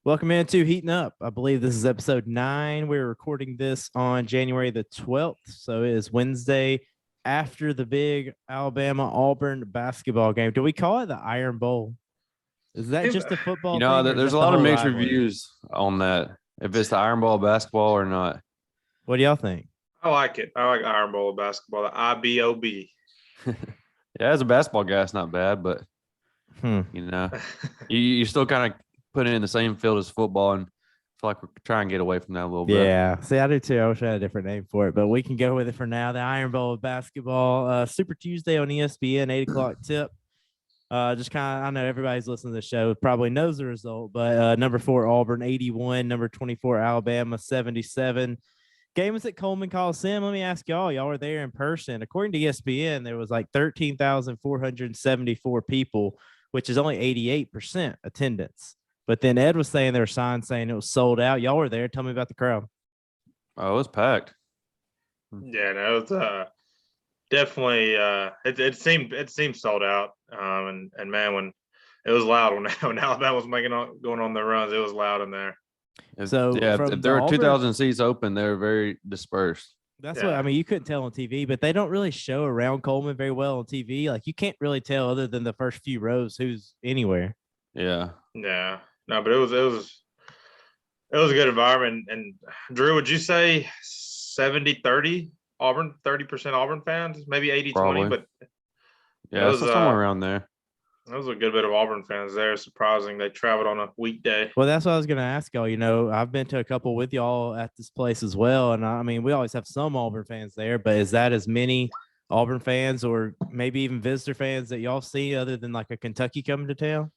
Welcome into Heating Up. I believe this is episode 9. We're recording this on January the 12th. So it is Wednesday after the big Alabama Auburn basketball game. Do we call it the Iron Bowl? Is that think just a football You know, thing or is there's that a the lot of whole mixed rivalry? reviews on that. If it's the Iron Ball basketball or not. What do y'all think? I like it. I like Iron Bowl basketball, the IBOB. Yeah, as a basketball guy, it's not bad, but Hmm. you still kind of put it in the same field as football, and feel like we're trying to get away from that a little bit. Yeah. See, I do too. I wish I had a different name for it, but we can go with it for now. The Iron Bowl of basketball. Super Tuesday on ESPN, 8 o'clock tip. Just kind of, I know everybody's listening to the show probably knows the result, but number 4 Auburn 81, number 24 Alabama 77. Game was at Coleman Coliseum. Let me ask y'all were there in person. According to ESPN, there was like 13,474 people, which is only 88% attendance. But then Ed was saying there were signs saying it was sold out. Y'all were there. Tell me about the crowd. Oh, it was packed. Yeah, no, it's definitely it seemed sold out. And man, when it was loud when Alabama was going on their runs, it was loud in there. So If there were 2,000 seats open, they were very dispersed. That's what I mean. You couldn't tell on TV, but they don't really show around Coleman very well on TV. Like you can't really tell other than the first few rows who's anywhere. Yeah. Yeah. No, but it was a good environment. And Drew, would you say 70-30 Auburn, 30% Auburn fans, maybe 80-20, Probably. but Yeah, was, so somewhere around there. there was a good bit of Auburn fans there. Surprising they traveled on a weekday. Well, that's what I was going to ask y'all. I've been to a couple with y'all at this place as well. And I mean, we always have some Auburn fans there, but is that as many Auburn fans or maybe even visitor fans that y'all see other than like a Kentucky coming to town?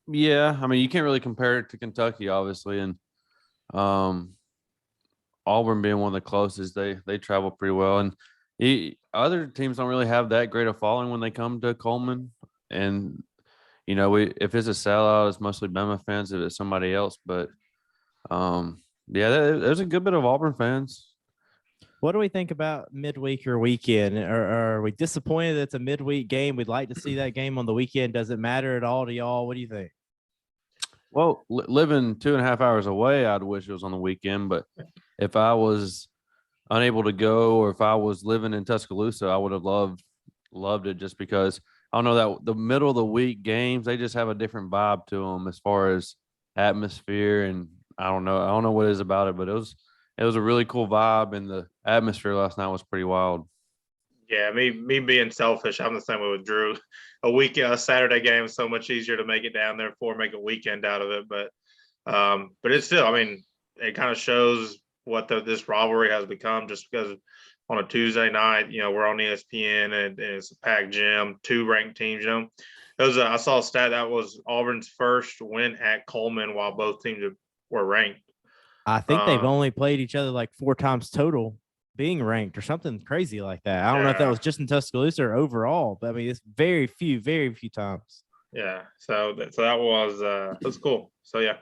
Yeah, I mean, you can't really compare it to Kentucky, obviously, and Auburn being one of the closest, they travel pretty well, and other teams don't really have that great a following when they come to Coleman, and if it's a sellout, it's mostly Bama fans. If it's somebody else, but yeah, there's a good bit of Auburn fans. What do we think about midweek or weekend? Or are we disappointed that it's a midweek game? We'd like to see that game on the weekend. Does it matter at all to y'all? What do you think? Well, living 2.5 hours away, I'd wish it was on the weekend. But if I was unable to go, or if I was living in Tuscaloosa, I would have loved it just because I don't know that the middle of the week games, they just have a different vibe to them as far as atmosphere. And I don't know what it is about it, but it was a really cool vibe, and the atmosphere last night was pretty wild. Yeah, me being selfish, I'm the same way with Drew. A Saturday game is so much easier to make it down there for, make a weekend out of it. But it's still, I mean, it kind of shows what this rivalry has become. Just because on a Tuesday night, we're on ESPN and it's a packed gym, 2 ranked teams. I saw a stat that was Auburn's first win at Coleman while both teams were ranked. I think they've only played each other like 4 times total being ranked or something crazy like that. I don't know if that was just in Tuscaloosa or overall, but I mean, it's very few times. Yeah. So that was cool. So, yeah.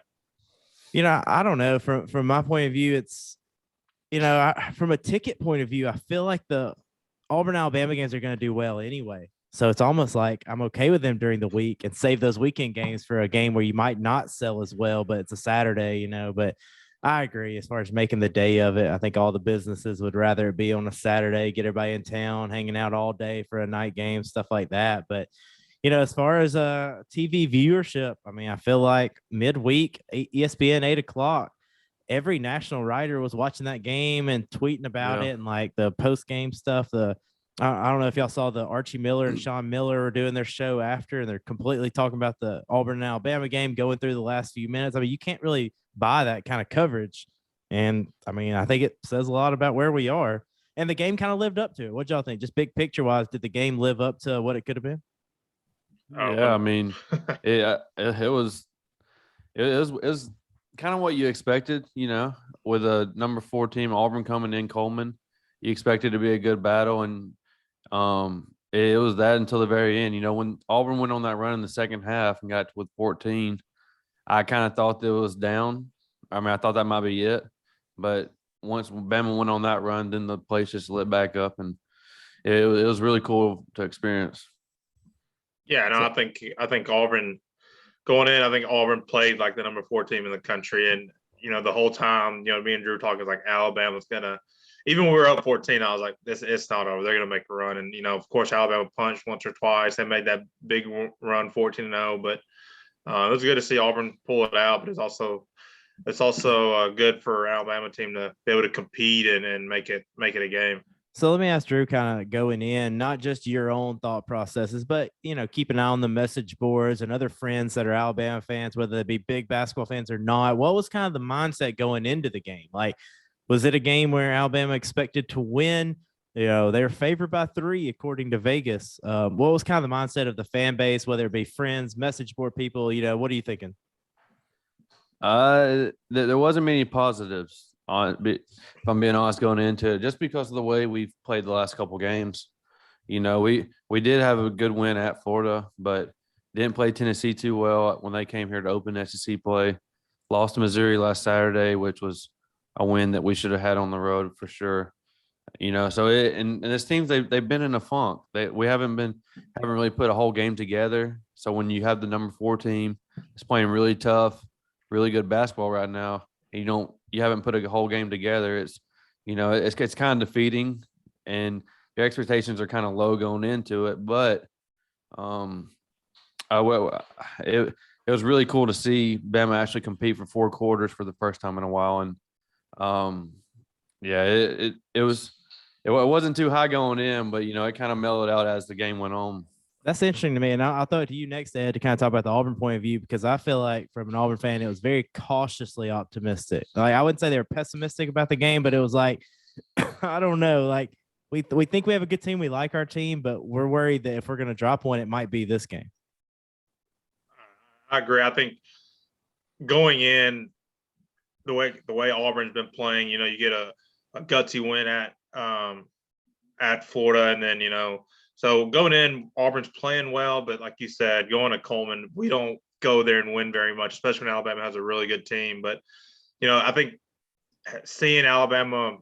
I don't know. From my point of view, it's, from a ticket point of view, I feel like the Auburn Alabama games are going to do well anyway. So it's almost like I'm okay with them during the week and save those weekend games for a game where you might not sell as well, but it's a Saturday, but I agree as far as making the day of it. I think all the businesses would rather it be on a Saturday, get everybody in town, hanging out all day for a night game, stuff like that. But, as far as TV viewership, I mean, I feel like midweek, ESPN 8 o'clock, every national writer was watching that game and tweeting about it, and like the post game stuff. I don't know if y'all saw the Archie Miller and Sean Miller were doing their show after, and they're completely talking about the Auburn and Alabama game going through the last few minutes. I mean, you can't really buy that kind of coverage. And I mean, I think it says a lot about where we are. And the game kind of lived up to it. What y'all think? Just big picture wise, did the game live up to what it could have been? Yeah, I mean, it was kind of what you expected, with a number 4 team, Auburn coming in Coleman. You expected it to be a good battle, and it was that until the very end. When Auburn went on that run in the second half and got with 14, I kind of thought that it was down. I mean, I thought that might be it. But once Bama went on that run, then the place just lit back up, and it was really cool to experience. Yeah, no, I think Auburn going in, I think Auburn played like the number 4 team in the country. And, the whole time, me and Drew talking like Alabama's going to, even when we were up 14, I was like, it's not over. They're going to make a run. And, of course, Alabama punched once or twice. They made that big run 14-0. But it was good to see Auburn pull it out. But it's also good for Alabama team to be able to compete and make it a game. So let me ask Drew, kind of going in, not just your own thought processes, but, keep an eye on the message boards and other friends that are Alabama fans, whether they be big basketball fans or not. What was kind of the mindset going into the game? Like, was it a game where Alabama expected to win? They're favored by 3, according to Vegas. What was kind of the mindset of the fan base, whether it be friends, message board people? What are you thinking? There wasn't many positives on it, if I'm being honest, going into it, just because of the way we've played the last couple games. We did have a good win at Florida, but didn't play Tennessee too well when they came here to open SEC play. Lost to Missouri last Saturday, which was a win that we should have had on the road for sure. So and this teams they've been in a funk. We haven't really put a whole game together. So when you have the number 4 team, it's playing really tough, really good basketball right now, and you haven't put a whole game together, it's kind of defeating, and your expectations are kind of low going into it. But it was really cool to see Bama actually compete for 4 quarters for the first time in a while. And it wasn't too high going in, but it kind of mellowed out as the game went on. That's interesting to me. And I'll throw it to you next, Ed, to kind of talk about the Auburn point of view, because I feel like from an Auburn fan, it was very cautiously optimistic. Like, I wouldn't say they were pessimistic about the game, but it was like, I don't know. Like, we think we have a good team. We like our team, but we're worried that if we're going to drop one, it might be this game. I agree. I think going in the way Auburn's been playing, you get a gutsy win at Florida, and then, so going in, Auburn's playing well, but like you said, going to Coleman, we don't go there and win very much, especially when Alabama has a really good team. But, I think seeing Alabama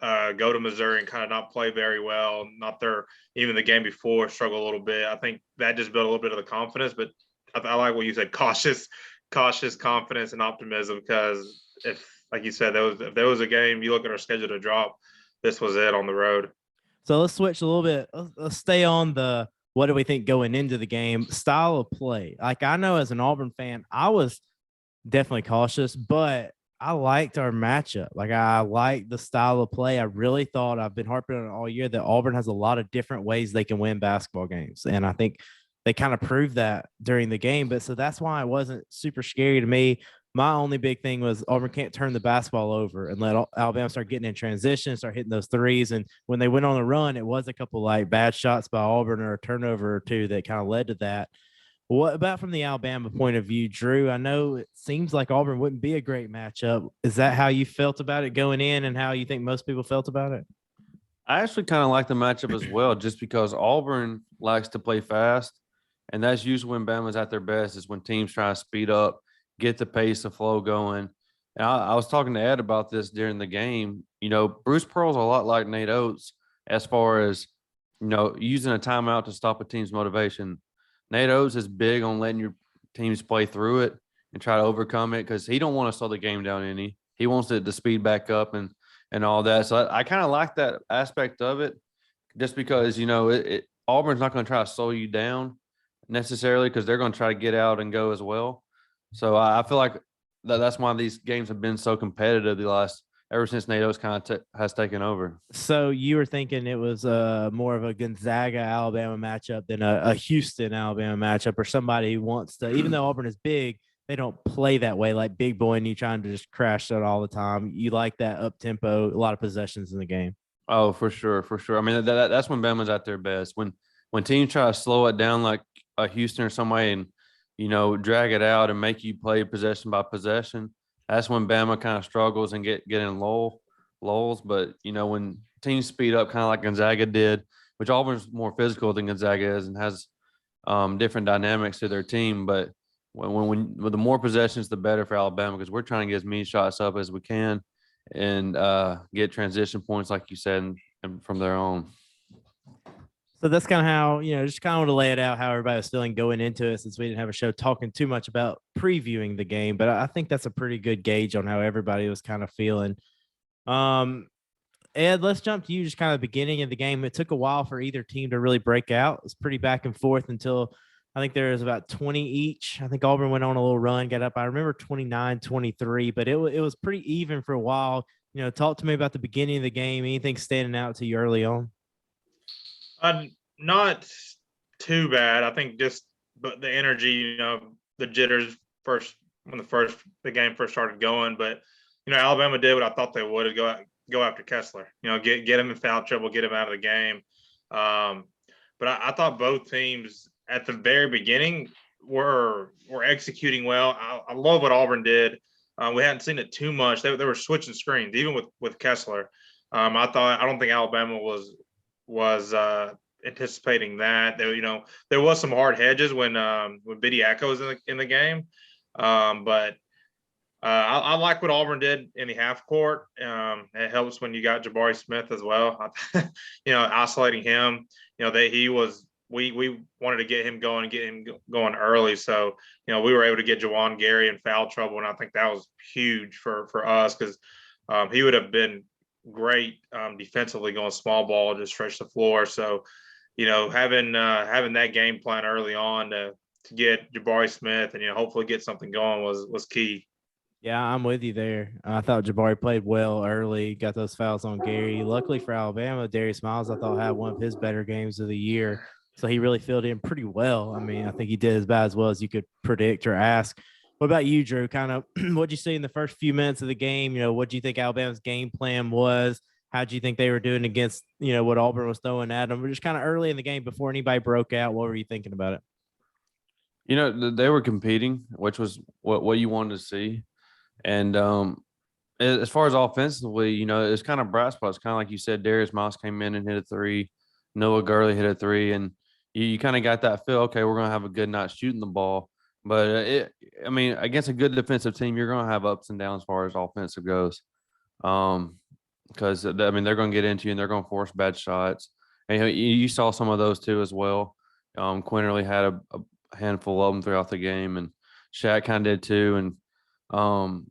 go to Missouri and kind of not play very well, not there, even the game before, struggle a little bit, I think that just built a little bit of the confidence. But I like what you said, cautious confidence and optimism, because like you said, if there was a game, you look at our schedule to drop, this was it on the road. So let's switch a little bit. Let's stay on the what do we think going into the game, style of play. Like, I know as an Auburn fan, I was definitely cautious, but I liked our matchup. Like, I liked the style of play. I really thought, I've been harping on it all year, that Auburn has a lot of different ways they can win basketball games. And I think they kind of proved that during the game. But so that's why it wasn't super scary to me. My only big thing was Auburn can't turn the basketball over and let Alabama start getting in transition, start hitting those threes. And when they went on the run, it was a couple like bad shots by Auburn or a turnover or 2 that kind of led to that. What about from the Alabama point of view, Drew? I know it seems like Auburn wouldn't be a great matchup. Is that how you felt about it going in, and how you think most people felt about it? I actually kind of like the matchup as well, just because Auburn likes to play fast, and that's usually when Bama's at their best, is when teams try to speed up, get the pace of flow going. And I was talking to Ed about this during the game. Bruce Pearl's a lot like Nate Oates as far as, using a timeout to stop a team's motivation. Nate Oates is big on letting your teams play through it and try to overcome it, because he don't want to slow the game down any. He wants it to speed back up and all that. So I kind of like that aspect of it, just because, Auburn's not going to try to slow you down necessarily, because they're going to try to get out and go as well. So I feel like that's why these games have been so competitive ever since Nate Oates kind of has taken over. So you were thinking it was more of a Gonzaga Alabama matchup than a Houston Alabama matchup, or somebody who wants to, even though Auburn is big, they don't play that way, like big boy and you trying to just crash it all the time. You like that up tempo, a lot of possessions in the game. Oh, for sure. I mean, that's when Bama's at their best. When teams try to slow it down like a Houston or somebody and, drag it out and make you play possession by possession, that's when Bama kind of struggles and get in lulls. But, when teams speed up kind of like Gonzaga did, which Auburn's more physical than Gonzaga is and has different dynamics to their team. But when the more possessions, the better for Alabama, because we're trying to get as many shots up as we can and get transition points, like you said, and from their own. So that's kind of how, just kind of want to lay it out how everybody was feeling going into it, since we didn't have a show talking too much about previewing the game. But I think that's a pretty good gauge on how everybody was kind of feeling. Ed, let's jump to you, just kind of the beginning of the game. It took a while for either team to really break out. It was pretty back and forth until I think there was about 20 each. I think Auburn went on a little run, got up. I remember 29-23, but it was pretty even for a while. Talk to me about the beginning of the game. Anything standing out to you early on? Not too bad. I think but the energy, the jitters first when the game first started going. But Alabama did what I thought they would: go after Kessler. Get him in foul trouble, get him out of the game. But I thought both teams at the very beginning were executing well. I love what Auburn did. We hadn't seen it too much. They were switching screens, even with Kessler. I don't think Alabama was anticipating that. There was some hard hedges when Bitiaco was in the game, but I like what Auburn did in the half court. It helps when you got Jabari Smith as well. Isolating him. We wanted to get him going early, so we were able to get Jawan Gary in foul trouble, and I think that was huge for us because he would have been great defensively going small ball to stretch the floor. So having that game plan early on to get Jabari Smith and hopefully get something going was key. Yeah, I'm with you there. I thought Jabari played well early, got those fouls on Gary. Luckily for Alabama, Darius Miles, I thought, had one of his better games of the year. So he really filled in pretty well. I mean, I think he did as bad as well as you could predict or ask. What about you, Drew? Kind of what'd you see in the first few minutes of the game? What do you think Alabama's game plan was? How do you think they were doing against, what Auburn was throwing at them? We're just kind of early in the game before anybody broke out. What were you thinking about it? They were competing, which was what you wanted to see. And as far as offensively, it's kind of bright spots. Kind of like you said, Darius Miles came in and hit a three. Noah Gurley hit a three. And you kind of got that feel, okay, we're going to have a good night shooting the ball. But, against a good defensive team, you're going to have ups and downs as far as offensive goes. Because, they're going to get into you and they're going to force bad shots. And you saw some of those too as well. Quinterly had a handful of them throughout the game, and Shaq kind of did too. And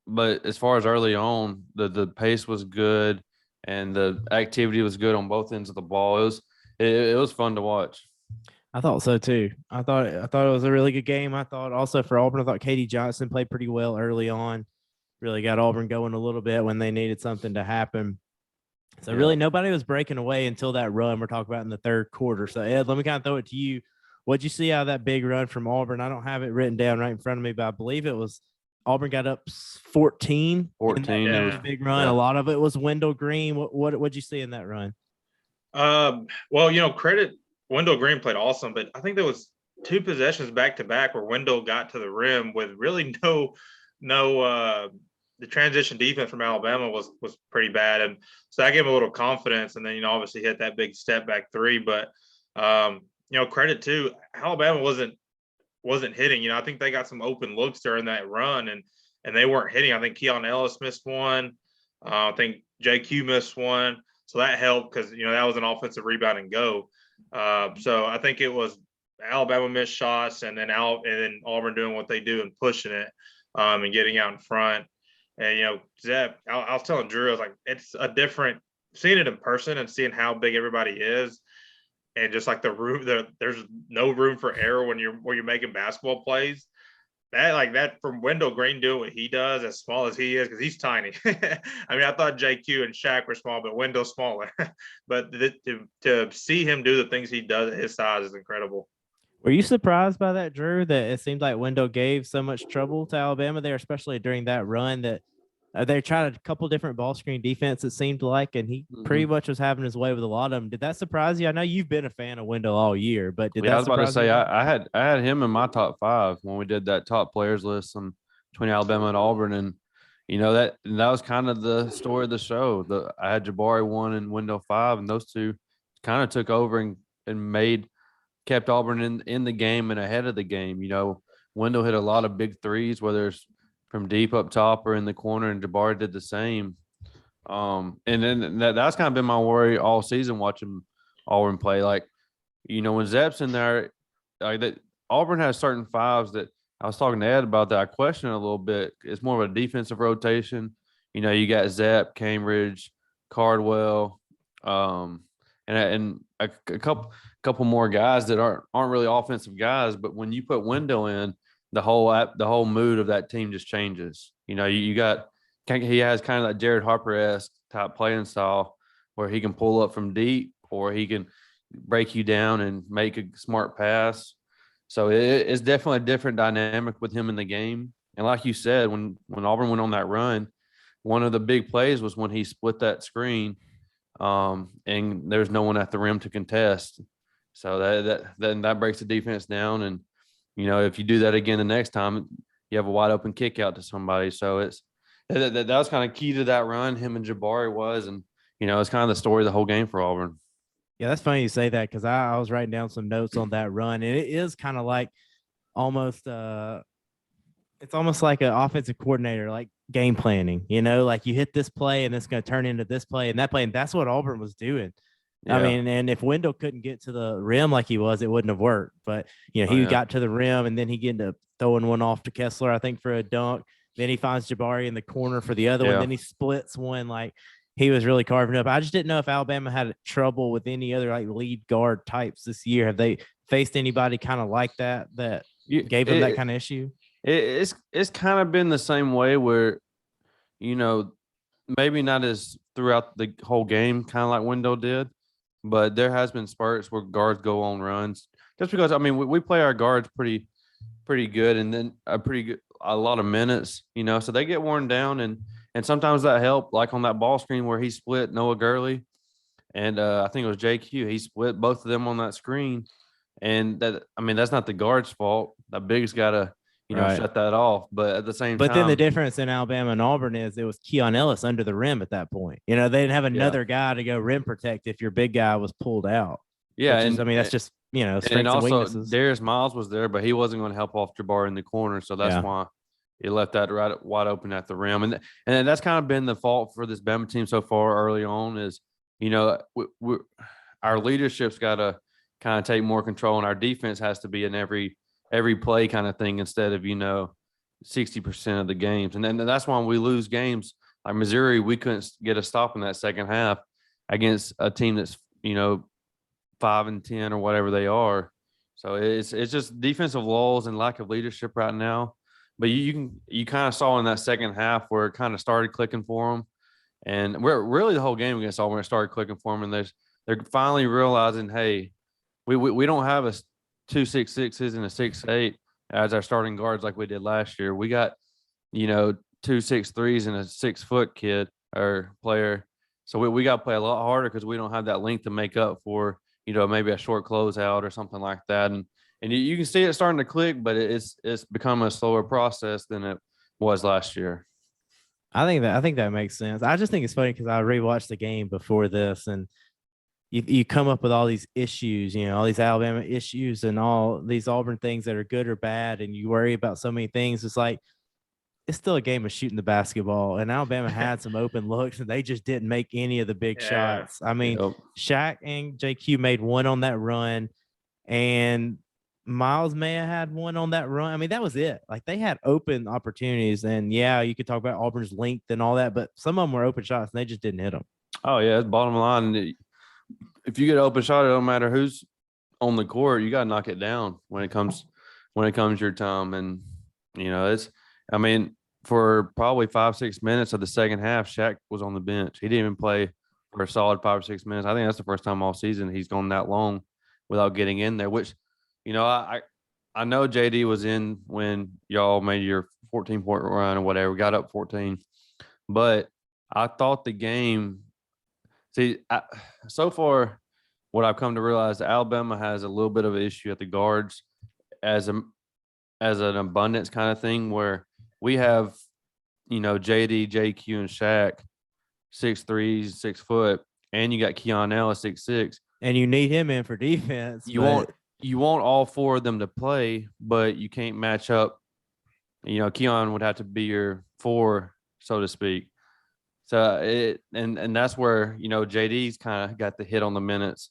but as far as early on, the pace was good and the activity was good on both ends of the ball. It was fun to watch. I thought so too. I thought it was a really good game. I thought also for Auburn, I thought Katie Johnson played pretty well early on. Really got Auburn going a little bit when they needed something to happen. So really nobody was breaking away until that run we're talking about in the third quarter. So Ed, let me kind of throw it to you. What'd you see out of that big run from Auburn? I don't have it written down right in front of me, but I believe it was Auburn got up 14. 14. It was a big run. A lot of it was Wendell Green. What'd you see in that run? Credit Wendell Green played awesome, but I think there was two possessions back to back where Wendell got to the rim with really no the transition defense from Alabama was pretty bad, and so that gave him a little confidence. And then obviously hit that big step back three. But credit to Alabama wasn't hitting. I think they got some open looks during that run, and they weren't hitting. I think Keon Ellis missed one. I think JQ missed one. So that helped because that was an offensive rebound and go. So I think it was Alabama missed shots, and then Auburn doing what they do and pushing it and getting out in front. And Zeb, I was telling Drew, I was like, it's a different seeing it in person and seeing how big everybody is, and just like the room, there's no room for error when you're making basketball plays. That from Wendell Green doing what he does, as small as he is, because he's tiny. I thought JQ and Shaq were small, but Wendell's smaller. But to see him do the things he does at his size is incredible. Were you surprised by that, Drew, that it seemed like Wendell gave so much trouble to Alabama there, especially during that run, that they tried a couple different ball screen defense, it seemed like, and he pretty much was having his way with a lot of them. Did that surprise you? I know you've been a fan of Wendell all year, but I was about to say, I had him in my top 5 when we did that top players list between Alabama and Auburn. And, that was kind of the story of the show. I had Jabari 1 and Wendell 5, and those two kind of took over and kept Auburn in the game and ahead of the game. Wendell hit a lot of big threes, whether it's from deep up top or in the corner, and Jabari did the same. And then that's kind of been my worry all season watching Auburn play. Like, when Zepp's in there, like that, Auburn has certain fives that I was talking to Ed about that I question a little bit. It's more of a defensive rotation. You got Zepp, Cambridge, Cardwell, and a couple more guys that aren't really offensive guys. But when you put Wendell in, the whole mood of that team just changes. You got he has kind of that Jared Harper-esque type playing style where he can pull up from deep or he can break you down and make a smart pass. So it's definitely a different dynamic with him in the game. And like you said, when Auburn went on that run, one of the big plays was when he split that screen, and there's no one at the rim to contest. So that breaks the defense down. And if you do that again the next time, you have a wide open kick out to somebody. So that was kind of key to that run. Him and Jabari was, and it's kind of the story of the whole game for Auburn. Yeah, that's funny you say that because I was writing down some notes on that run, and it is kind of like almost it's almost like an offensive coordinator, like game planning, like you hit this play and it's going to turn into this play and that play. And that's what Auburn was doing. Yeah. I mean, and if Wendell couldn't get to the rim like he was, it wouldn't have worked. But, he got to the rim and then he get into throwing one off to Kessler, I think, for a dunk. Then he finds Jabari in the corner for the other one. Then he splits one. Like, he was really carving up. I just didn't know if Alabama had trouble with any other like lead guard types this year. Have they faced anybody kind of like that gave them that kind of issue? It's kind of been the same way where, maybe not as throughout the whole game, kind of like Wendell did, but there has been spurts where guards go on runs just because, we play our guards pretty good and then a lot of minutes, so they get worn down and sometimes that helped, like on that ball screen where he split Noah Gurley and I think it was JQ. He split both of them on that screen. And that's not the guard's fault. The big's got to, shut that off. But at the same time. But then the difference in Alabama and Auburn is it was Keon Ellis under the rim at that point. They didn't have another guy to go rim protect if your big guy was pulled out. Yeah. That's just, strengths and also and weaknesses. Darius Miles was there, but he wasn't going to help off Jabbar in the corner. So that's why he left that right wide open at the rim. And that's kind of been the fault for this Bama team so far early on is, our leadership's got to kind of take more control and our defense has to be in every play kind of thing instead of, 60% of the games. And then that's why we lose games like Missouri. We couldn't get a stop in that second half against a team that's, 5-10 or whatever they are. So it's just defensive lulls and lack of leadership right now. But you kind of saw in that second half where it kind of started clicking for them. And we're really the whole game against Auburn, it started clicking for them. And they're finally realizing, hey, we don't have a 2 6'6" and a 6'8" as our starting guards like we did last year. We got, 2 6'3" and a 6-foot kid or player. So we got to play a lot harder because we don't have that length to make up for, maybe a short closeout or something like that. And you can see it starting to click, but it's become a slower process than it was last year. I think that makes sense. I just think it's funny because I rewatched the game before this, and you come up with all these issues, all these Alabama issues and all these Auburn things that are good or bad, and you worry about so many things. It's like it's still a game of shooting the basketball, and Alabama had some open looks, and they just didn't make any of the big shots. Shaq and JQ made one on that run, and Miles may have had one on that run. That was it. Like, they had open opportunities, and you could talk about Auburn's length and all that, but some of them were open shots, and they just didn't hit them. Oh, yeah, it's bottom line. If you get an open shot, it don't matter who's on the court. You got to knock it down when it comes your time. And, for probably 5-6 minutes of the second half, Shaq was on the bench. He didn't even play for a solid 5 or 6 minutes. I think that's the first time all season he's gone that long without getting in there, which, I know JD was in when y'all made your 14-point run or whatever, got up 14. But I thought the game – so far, what I've come to realize, Alabama has a little bit of an issue at the guards as an abundance kind of thing where we have, JD, JQ, and Shaq 6'3", 6 foot, and you got Keon Ellis 6'6". And you need him in for defense. You want all four of them to play, but you can't match up. Keon would have to be your 4, so to speak. So and that's where JD's kind of got the hit on the minutes,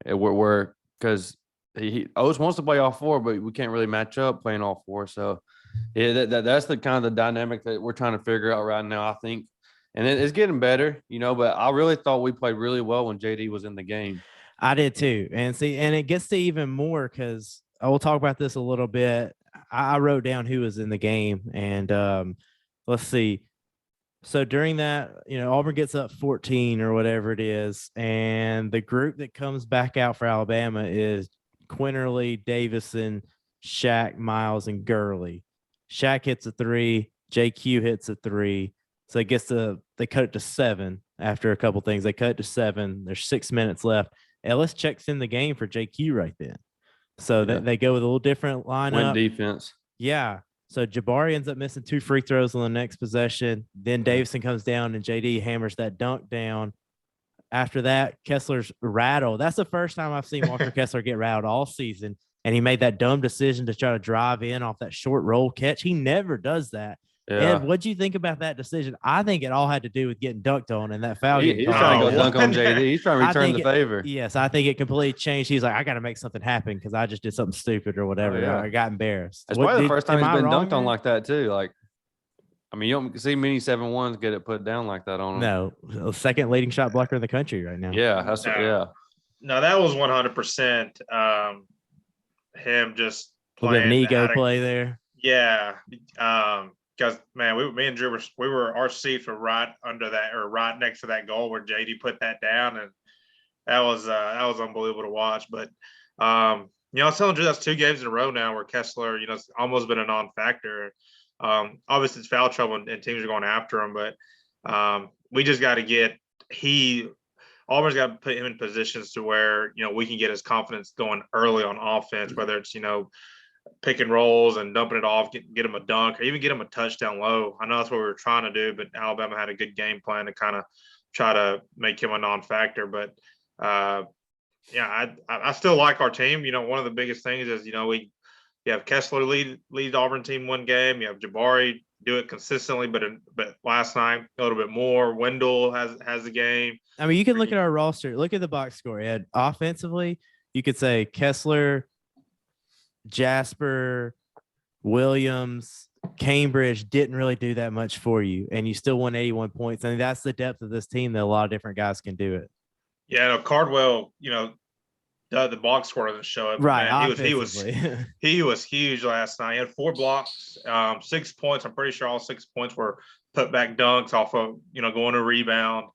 where because he Oates wants to play all four, but we can't really match up playing all four. So yeah, that's the kind of the dynamic that we're trying to figure out right now, I think. And it's getting better, but I really thought we played really well when JD was in the game. I did too. And see, and it gets to even more because I will talk about this a little bit. I wrote down who was in the game, and let's see. So during that, Auburn gets up 14 or whatever it is, and the group that comes back out for Alabama is Quinterly, Davison, Shaq, Miles, and Gurley. Shaq hits a 3, JQ hits a 3. So they cut it to 7 after a couple things. They cut it to 7. There's 6 minutes left. Ellis checks in the game for JQ right then. So they go with a little different lineup. Win defense. Yeah. So Jabari ends up missing 2 free throws on the next possession. Then Davison comes down and JD hammers that dunk down. After that, Kessler's rattled. That's the first time I've seen Walker Kessler get rattled all season. And he made that dumb decision to try to drive in off that short roll catch. He never does that. Yeah. Ed, what'd you think about that decision? I think it all had to do with getting dunked on and that foul. He's trying to go dunk on JD. He's trying to return the favor. Yes, I think it completely changed. He's like, I got to make something happen because I just did something stupid or whatever. Yeah. I got embarrassed. It's probably the first time he's been dunked on like that too. Like, I mean, you don't see many 7-1s get it put down like that on him. No, second leading shot blocker in the country right now. Yeah, yeah. No, that was 100% him just a little bit of an ego play there. Yeah, because man, me and Drew our seats were right under that or right next to that goal where JD put that down, and that was unbelievable to watch. But I was telling Drew that's 2 games in a row now where Kessler, it's almost been a non-factor. Obviously it's foul trouble and teams are going after him, but we just got to get Auburn's got to put him in positions to where we can get his confidence going early on offense, whether it's pick and rolls and dumping it off, get him a dunk, or even get him a touchdown low. I know that's what we were trying to do, but Alabama had a good game plan to kind of try to make him a non-factor. But I still like our team. One of the biggest things is you have Kessler lead Auburn team one game. You have Jabari do it consistently, but last night a little bit more. Wendell has the game. I mean, you can look at our roster. Look at the box score, Ed. Offensively, you could say Kessler, Jasper, Williams, Cambridge didn't really do that much for you, and you still won 81 points. I mean, that's the depth of this team that a lot of different guys can do it. Yeah, no, Cardwell, the box score doesn't show it. Right, man, he was huge last night. He had 4 blocks, 6 points. I'm pretty sure all 6 points were put back dunks off of going to rebound.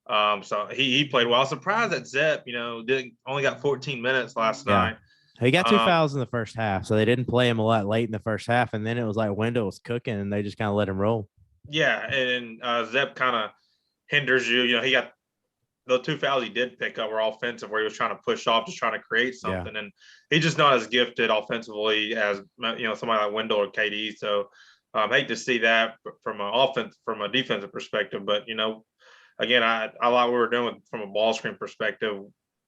So he played well. I was surprised that Zepp, only got 14 minutes last night. He got 2 fouls in the first half, so they didn't play him a lot late in the first half, and then it was like Wendell was cooking, and they just kind of let him roll. Yeah, and Zepp kind of hinders you. He got the 2 fouls he did pick up were offensive, where he was trying to push off, just trying to create something, and he's just not as gifted offensively as somebody like Wendell or KD. So I hate to see that from a defensive perspective, but again, I like what we were doing from a ball screen perspective,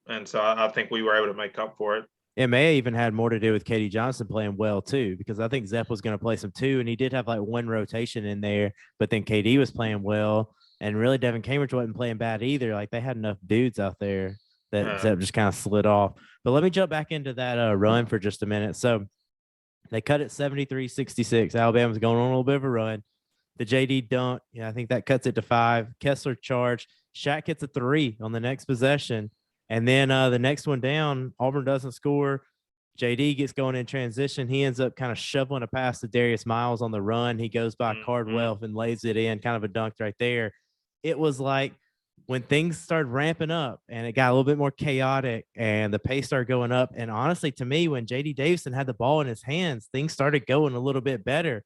and so I think we were able to make up for it. It may have even had more to do with Katie Johnson playing well too, because I think Zepp was going to play some too, and he did have like 1 rotation in there, but then KD was playing well, and really Devin Cambridge wasn't playing bad either. Like they had enough dudes out there that Zepp just kind of slid off. But let me jump back into that run for just a minute. So they cut it 73-66. Alabama's going on a little bit of a run. The JD dunk, I think that cuts it to 5. Kessler charge. Shaq hits a 3 on the next possession. And then the next one down, Auburn doesn't score. JD gets going in transition. He ends up kind of shoveling a pass to Darius Miles on the run. He goes by Cardwell and lays it in, kind of a dunk right there. It was like when things started ramping up and it got a little bit more chaotic and the pace started going up. And honestly, to me, when JD Davison had the ball in his hands, things started going a little bit better.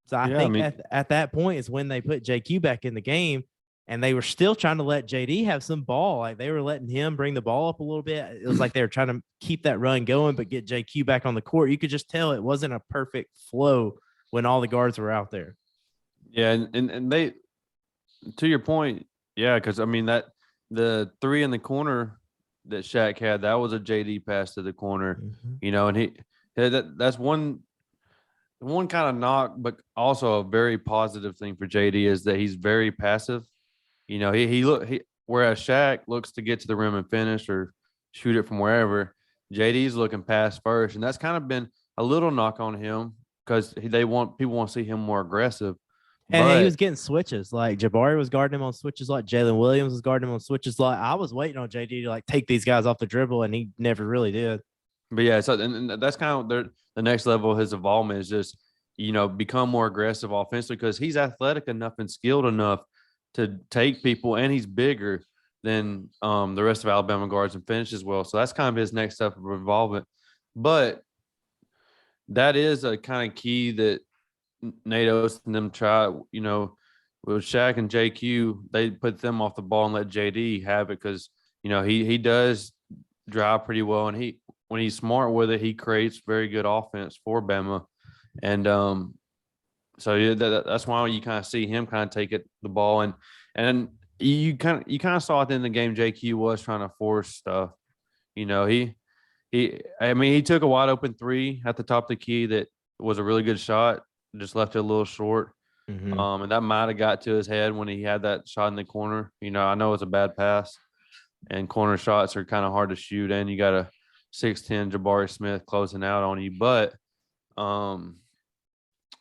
So I think at that point is when they put JQ back in the game. And they were still trying to let JD have some ball. Like they were letting him bring the ball up a little bit. It was like they were trying to keep that run going, but get JQ back on the court. You could just tell it wasn't a perfect flow when all the guards were out there. Yeah. And they, to your point, because I mean that the 3 in the corner that Shaq had, that was a JD pass to the corner, and that's one kind of knock, but also a very positive thing for JD is that he's very passive. Whereas Shaq looks to get to the rim and finish or shoot it from wherever, JD's looking pass first, and that's kind of been a little knock on him because people want to see him more aggressive. And But he was getting switches. Like Jabari was guarding him on switches. Like Jalen Williams was guarding him on switches. Like I was waiting on JD to like take these guys off the dribble, and he never really did. But yeah, so and that's kind of the next level of his involvement is just become more aggressive offensively because he's athletic enough and skilled enough to take people, and he's bigger than the rest of Alabama guards and finish as well. So that's kind of his next step of involvement. But that is a kind of key that Nate Oates and them try, with Shaq and JQ, they put them off the ball and let JD have it because, he does drive pretty well. And when he's smart with it, he creates very good offense for Bama. And so yeah, that's why you kind of see him kind of take the ball. And you kind of saw at the end of the game, JQ was trying to force stuff. He took a wide open three at the top of the key that was a really good shot. Just left it a little short. Mm-hmm. And that might have got to his head when he had that shot in the corner. I know it's a bad pass, and corner shots are kind of hard to shoot, and you got a 6'10" Jabari Smith closing out on you. But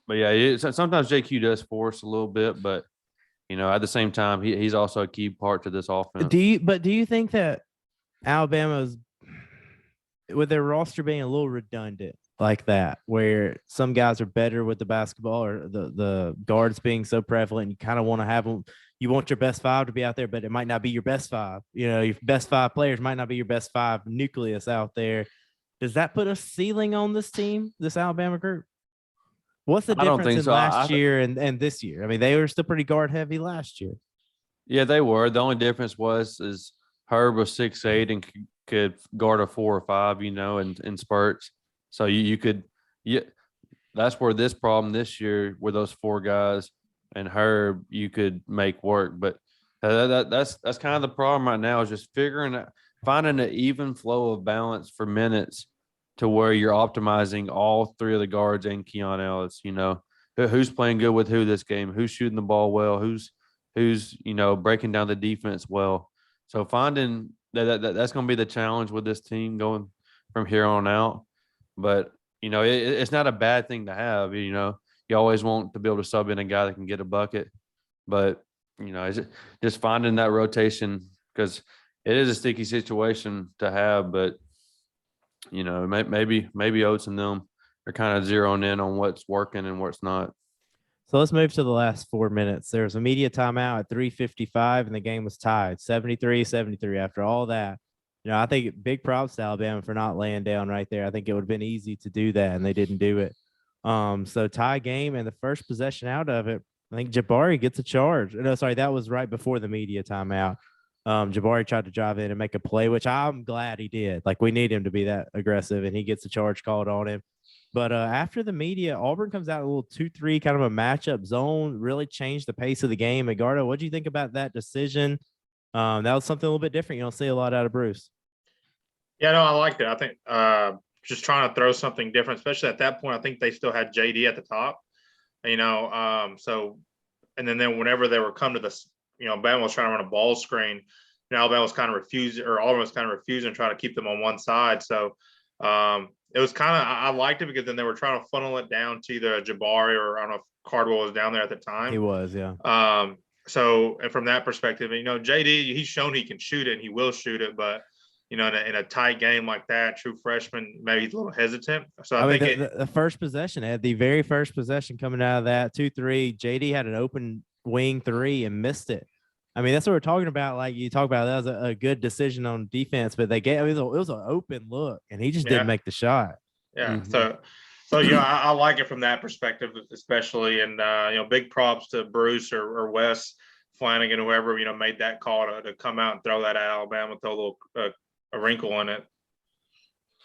yeah, sometimes JQ does force a little bit, but at the same time, he's also a key part to this offense. Do you think that Alabama's, with their roster being a little redundant like that, where some guys are better with the basketball or the guards being so prevalent, you kind of want to have them, you want your best five to be out there, but it might not be your best five. Your best five players might not be your best five nucleus out there. Does that put a ceiling on this team, this Alabama group? What's the difference in last year and this year? I mean, they were still pretty guard heavy last year. Yeah, they were. The only difference is Herb was 6'8" and could guard a 4 or 5, in spurts. So that's where this problem this year, where those 4 guys and Herb, you could make work. But that's kind of the problem right now, is just finding an even flow of balance for minutes to where you're optimizing all 3 of the guards and Keon Ellis. Who's playing good with who this game, who's shooting the ball well, who's breaking down the defense well. So finding that's going to be the challenge with this team going from here on out. But it's not a bad thing to have. You always want to be able to sub in a guy that can get a bucket, but it's just finding that rotation, because it is a sticky situation to have. But maybe Oates and them are kind of zeroing in on what's working and what's not. So let's move to the last 4 minutes. There was a media timeout at 3:55, and the game was tied 73-73. After all that, I think big props to Alabama for not laying down right there. I think it would have been easy to do that, and they didn't do it. So tie game, and the first possession out of it, I think Jabari gets a charge. No, sorry, that was right before the media timeout. Jabari tried to drive in and make a play, which I'm glad he did. Like, we need him to be that aggressive, and he gets a charge called on him. But after the media, Auburn comes out a little 2-3, kind of a matchup zone, really changed the pace of the game. Edgardo, what do you think about that decision? That was something a little bit different. You don't see a lot out of Bruce. Yeah, no, I liked it. I think just trying to throw something different, especially at that point. I think they still had JD at the top, so, and then whenever they were come to this, Bama was trying to run a ball screen. Alabama was kind of refusing, or Auburn was kind of refusing, trying to keep them on one side. So it was kind of, I liked it, because then they were trying to funnel it down to either Jabari, or I don't know if Cardwell was down there at the time. He was, yeah. So, and from that perspective, JD, he's shown he can shoot it, and he will shoot it, but in a tight game like that, true freshman, maybe he's a little hesitant. So I think the first possession, Ed, the very first possession coming out of that 2-3, JD had an open wing 3 and missed it. I mean, that's what we're talking about. Like you talk about, that was a good decision on defense, but it was an open look, and he just didn't make the shot. Yeah. Mm-hmm. So I like it from that perspective, especially, and big props to Bruce or Wes Flanagan, whoever made that call to come out and throw that at Alabama, throw a little a wrinkle in it.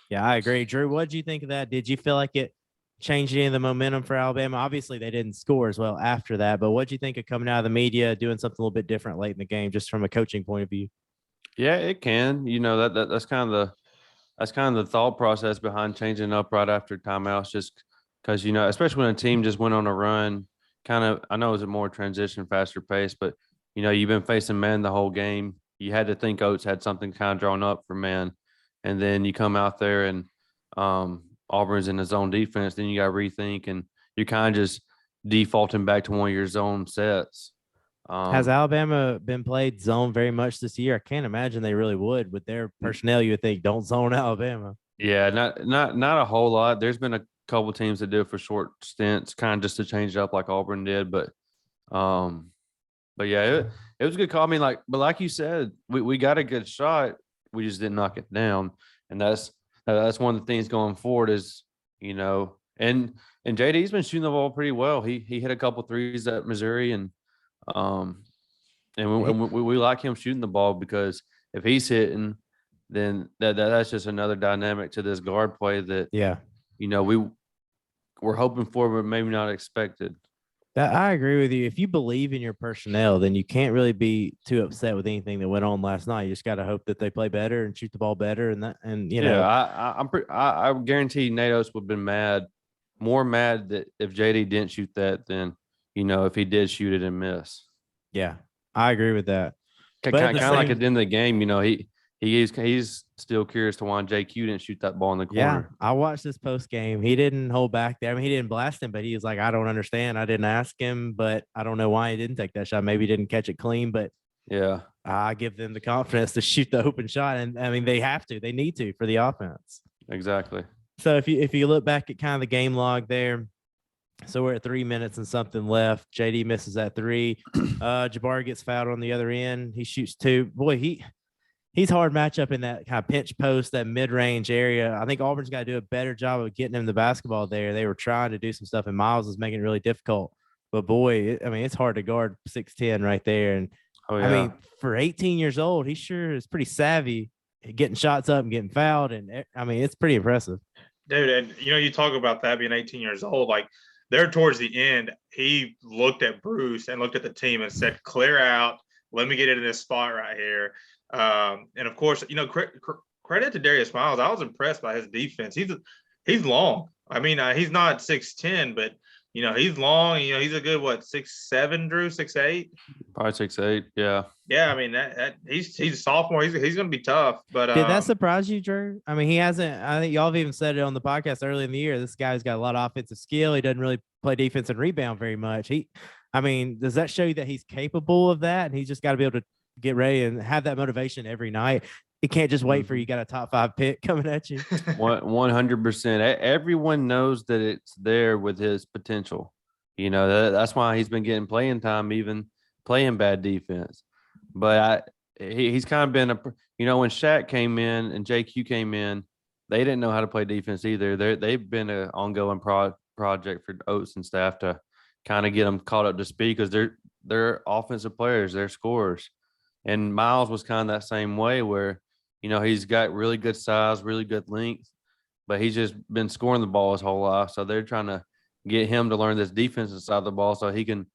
Yeah, I agree. Drew, what did you think of that? Did you feel like it changed any of the momentum for Alabama? Obviously, they didn't score as well after that, but what did you think of coming out of the media, doing something a little bit different late in the game, just from a coaching point of view? Yeah, it can. That's kind of the thought process behind changing up right after timeouts, just because especially when a team just went on a run. Kind of, I know it's a more transition, faster pace, but you've been facing man the whole game. You had to think Oates had something kind of drawn up for man, and then you come out there and Auburn's in the zone defense, then you got to rethink, and you're kind of just defaulting back to one of your zone sets. Has Alabama been played zone very much this year? I can't imagine they really would with their personnel. You would think don't zone Alabama. Yeah, not a whole lot. There's been a couple teams that do it for short stints, kind of just to change it up like Auburn did. But yeah, it was a good call. I mean, like you said, we got a good shot. We just didn't knock it down, and that's one of the things going forward is, you know, and JD's been shooting the ball pretty well. He hit a couple threes at Missouri, and we like him shooting the ball because if he's hitting, then that's just another dynamic to this guard play that, you know, we're hoping for, but maybe not expected. That I agree with you. If you believe in your personnel, then you can't really be too upset with anything that went on last night. You just got to hope that they play better and shoot the ball better, and you know. I guarantee Natos would have been more mad that if JD didn't shoot that than, you know, if he did shoot it and miss. Yeah, I agree with that. Kind of like at the end of the game, you know, he's still curious to why JQ didn't shoot that ball in the corner. Yeah, I watched this post game. He didn't hold back there. I mean, he didn't blast him, but he was like, I don't understand. I didn't ask him, but I don't know why he didn't take that shot. Maybe he didn't catch it clean, but yeah, I give them the confidence to shoot the open shot. And I mean, they have to, they need to for the offense. Exactly. So if you look back at kind of the game log there, so we're at 3 minutes and something left. JD misses that three. Jabari gets fouled on the other end. He shoots two. Boy, he's hard matchup in that kind of pinch post, that mid-range area. I think Auburn's got to do a better job of getting him the basketball there. They were trying to do some stuff, and Miles was making it really difficult. But boy, I mean, it's hard to guard 6'10" right there. And I mean, for 18 years old, he sure is pretty savvy at getting shots up and getting fouled. And I mean, it's pretty impressive. Dude, and you know, you talk about that being 18 years old, like there towards the end, he looked at Bruce and looked at the team and said, clear out. Let me get into this spot right here. And of course, you know, credit to Darius Miles. I was impressed by his defense. He's long. I mean, he's not 6'10", but you know, he's long. You know, he's a good 6'7", Drew, 6'8". Probably 6'8". Yeah. Yeah, I mean that he's a sophomore. He's going to be tough. But did that surprise you, Drew? I mean, he hasn't. I think y'all have even said it on the podcast early in the year. This guy's got a lot of offensive skill. He doesn't really play defense and rebound very much. I mean, does that show you that he's capable of that? And he's just got to be able to get ready and have that motivation every night. He can't just wait for you got a top 5 pick coming at you. 100%. Everyone knows that it's there with his potential. You know, that's why he's been getting playing time, even playing bad defense. But he's kind of been when Shaq came in and JQ came in, they didn't know how to play defense either. They've been an ongoing project for Oates and staff to kind of get them caught up to speed because they're offensive players, they're scorers. And Miles was kind of that same way where, you know, he's got really good size, really good length, but he's just been scoring the ball his whole life. So they're trying to get him to learn this defensive side of the ball so he can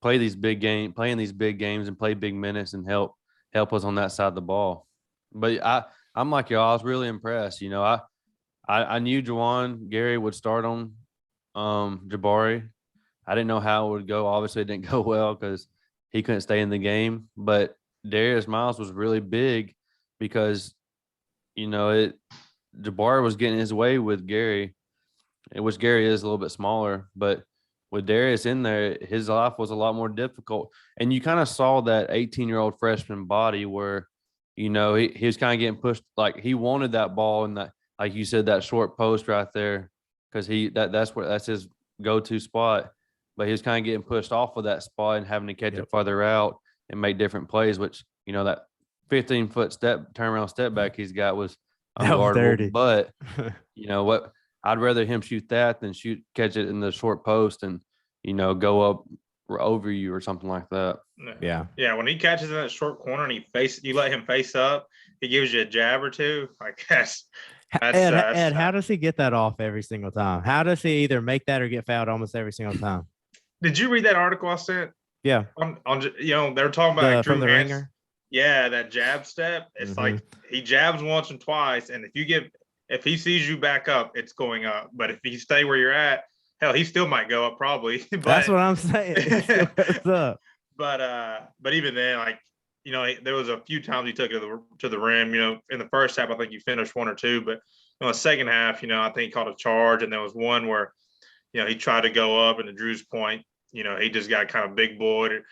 play in these big games and play big minutes and help us on that side of the ball. But I'm like y'all, I was really impressed. You know, I knew Juwan Gary would start on Jabari. I didn't know how it would go. Obviously, it didn't go well because he couldn't stay in the game. But Darius Miles was really big because, you know, Jabari was getting his way with Gary, which Gary is a little bit smaller. But with Darius in there, his life was a lot more difficult. And you kind of saw that 18-year-old freshman body where, you know, he was kind of getting pushed. Like he wanted that ball and that, like you said, that short post right there because that's his go-to spot. But he was kind of getting pushed off of that spot and having to catch it farther out and make different plays, which, you know, that 15-foot turnaround step back he's got was unguardable. But, you know what? I'd rather him shoot that than catch it in the short post and, you know, go up over you or something like that. Yeah. Yeah. When he catches in that short corner and you let him face up, he gives you a jab or two. Like Ed, how does he get that off every single time? How does he either make that or get fouled almost every single time? Did you read that article I sent? Yeah. On you know, they were talking about like Drew from the ringer. Yeah, that jab step. It's like he jabs once and twice, and if he sees you back up, it's going up. But if you stay where you're at, hell, he still might go up probably. That's what I'm saying. It still goes up. But even then, like there was a few times he took it to the rim. In the first half, I think he finished one or two, but in the second half, I think he caught a charge, and there was one where, he tried to go up, and to Drew's point, he just got kind of big boyed.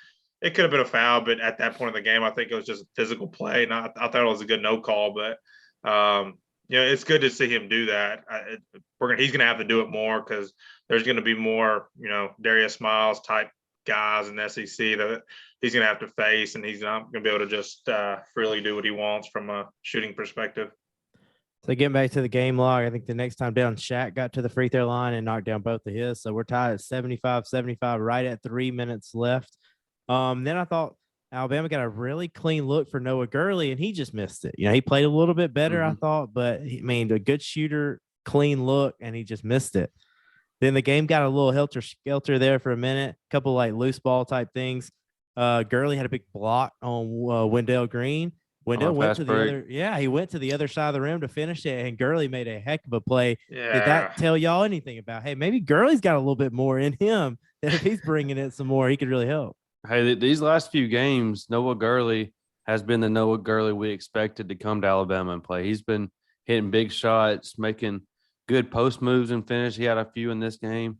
It could have been a foul, but at that point in the game, I think it was just a physical play, and I thought it was a good no call. But it's good to see him do that. He's going to have to do it more because there's going to be more, Darius Miles type guys in the SEC that he's going to have to face, and he's not going to be able to just freely do what he wants from a shooting perspective. So getting back to the game log, I think the next time down, Shaq got to the free throw line and knocked down both of his. So we're tied at 75-75, right at 3 minutes left. Then I thought Alabama got a really clean look for Noah Gurley, and he just missed it. He played a little bit better, I thought, but a good shooter, clean look, and he just missed it. Then the game got a little helter-skelter there for a minute, a couple like loose ball type things. Gurley had a big block on Wendell Green. Wendell went to the other, he went to the other side of the rim to finish it, and Gurley made a heck of a play. Yeah. Did that tell y'all anything about, hey, maybe Gurley's got a little bit more in him that if he's bringing it some more, he could really help? Hey, these last few games, Noah Gurley has been the Noah Gurley we expected to come to Alabama and play. He's been hitting big shots, making good post moves and finish. He had a few in this game.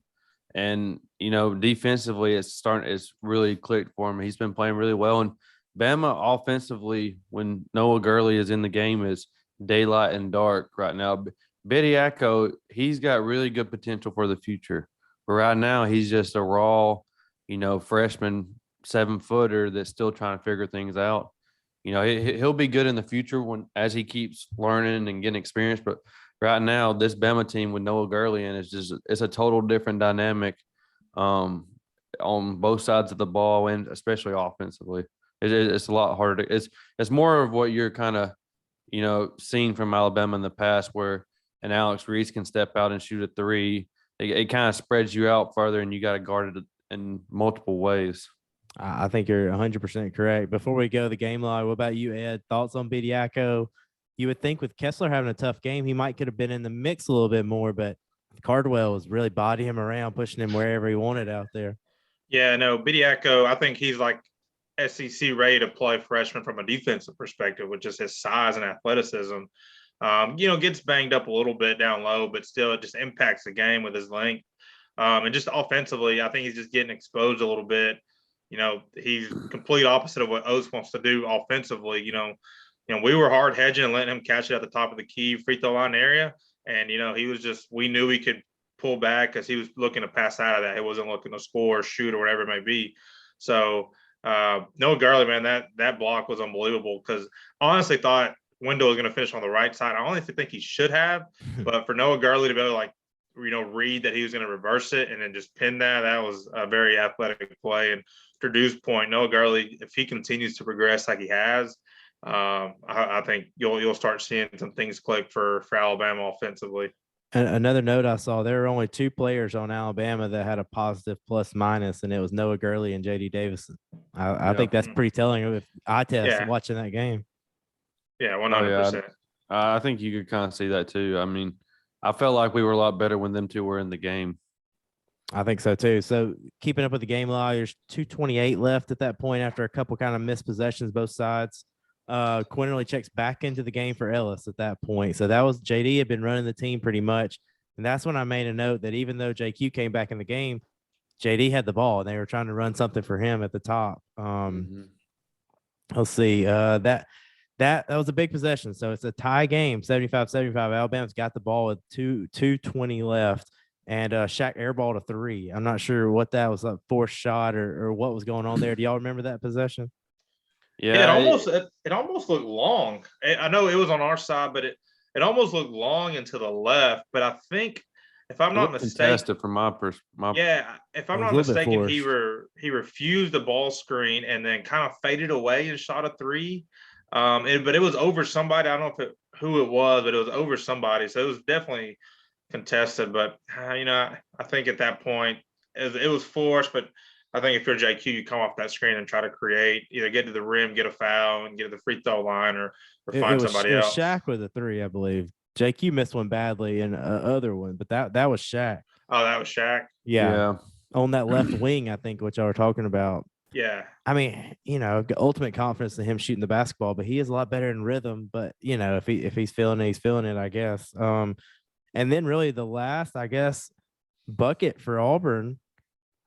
And, defensively, it's really clicked for him. He's been playing really well. And Bama offensively, when Noah Gurley is in the game, is daylight and dark right now. Bitiaco, he's got really good potential for the future. But right now, he's just a raw, freshman 7-footer that's still trying to figure things out. He'll be good in the future as he keeps learning and getting experience. But right now, this Bama team with Noah Gurley in it's a total different dynamic on both sides of the ball, and especially offensively. It's a lot harder. It's more of what you're kind of seen from Alabama in the past, where an Alex Reese can step out and shoot a three. It kind of spreads you out further, and you got to guard it in multiple ways. I think you're 100% correct. Before we go to the game log, what about you, Ed? Thoughts on Bitiaco? You would think with Kessler having a tough game, he could have been in the mix a little bit more, but Cardwell was really bodying him around, pushing him wherever he wanted out there. Yeah, no, Bitiaco, I think he's like SEC ready to play freshman from a defensive perspective, with just his size and athleticism. Gets banged up a little bit down low, but still it just impacts the game with his length. And just offensively, I think he's just getting exposed a little bit. He's complete opposite of what Oates wants to do offensively. We were hard hedging and letting him catch it at the top of the key free throw line area. And, he was we knew he could pull back because he was looking to pass out of that. He wasn't looking to score or shoot or whatever it may be. So Noah Gurley, man, that block was unbelievable, because I honestly thought Wendell was going to finish on the right side. I honestly think he should have, but for Noah Gurley to be able to read that he was going to reverse it and then just pin that was a very athletic play. And to Drew's point, Noah Gurley, if he continues to progress like he has, I think you'll start seeing some things click for Alabama offensively. And another note I saw, there were only 2 players on Alabama that had a positive plus-minus, and it was Noah Gurley and J.D. Davison. I think that's pretty telling if eye test watching that game. Yeah, 100%. I think you could kind of see that too. I mean, I felt like we were a lot better when them two were in the game. I think so too. So keeping up with the game log, there's 2:28 left at that point after a couple kind of missed possessions both sides. Quinterly checks back into the game for Ellis at that point. So that was JD had been running the team pretty much. And that's when I made a note that even though JQ came back in the game, JD had the ball and they were trying to run something for him at the top. Let's see. That was a big possession. So it's a tie game, 75-75. Alabama's got the ball with 2:20 left. And Shaq airballed a 3. I'm not sure what that was, a forced shot or what was going on there. Do y'all remember that possession? Yeah, it almost looked long. I know it was on our side, but it almost looked long and to the left. But I think, if I'm not mistaken, from my if I'm not mistaken, he refused the ball screen and then kind of faded away and shot a 3. But it was over somebody. I don't know who it was, but it was over somebody. So it was definitely contested. But I think at that point it was forced. But I think if you're JQ, you come off that screen and try to create, either get to the rim, get a foul, and get to the free throw line, or find somebody else. It was Shaq with a 3, I believe. JQ missed one badly and other one, but that was Shaq. Oh, that was Shaq? Yeah. On that left wing, I think, what y'all were talking about. Yeah. I mean, ultimate confidence in him shooting the basketball, but he is a lot better in rhythm. But if he's feeling it, he's feeling it, I guess. And then really the last, I guess, bucket for Auburn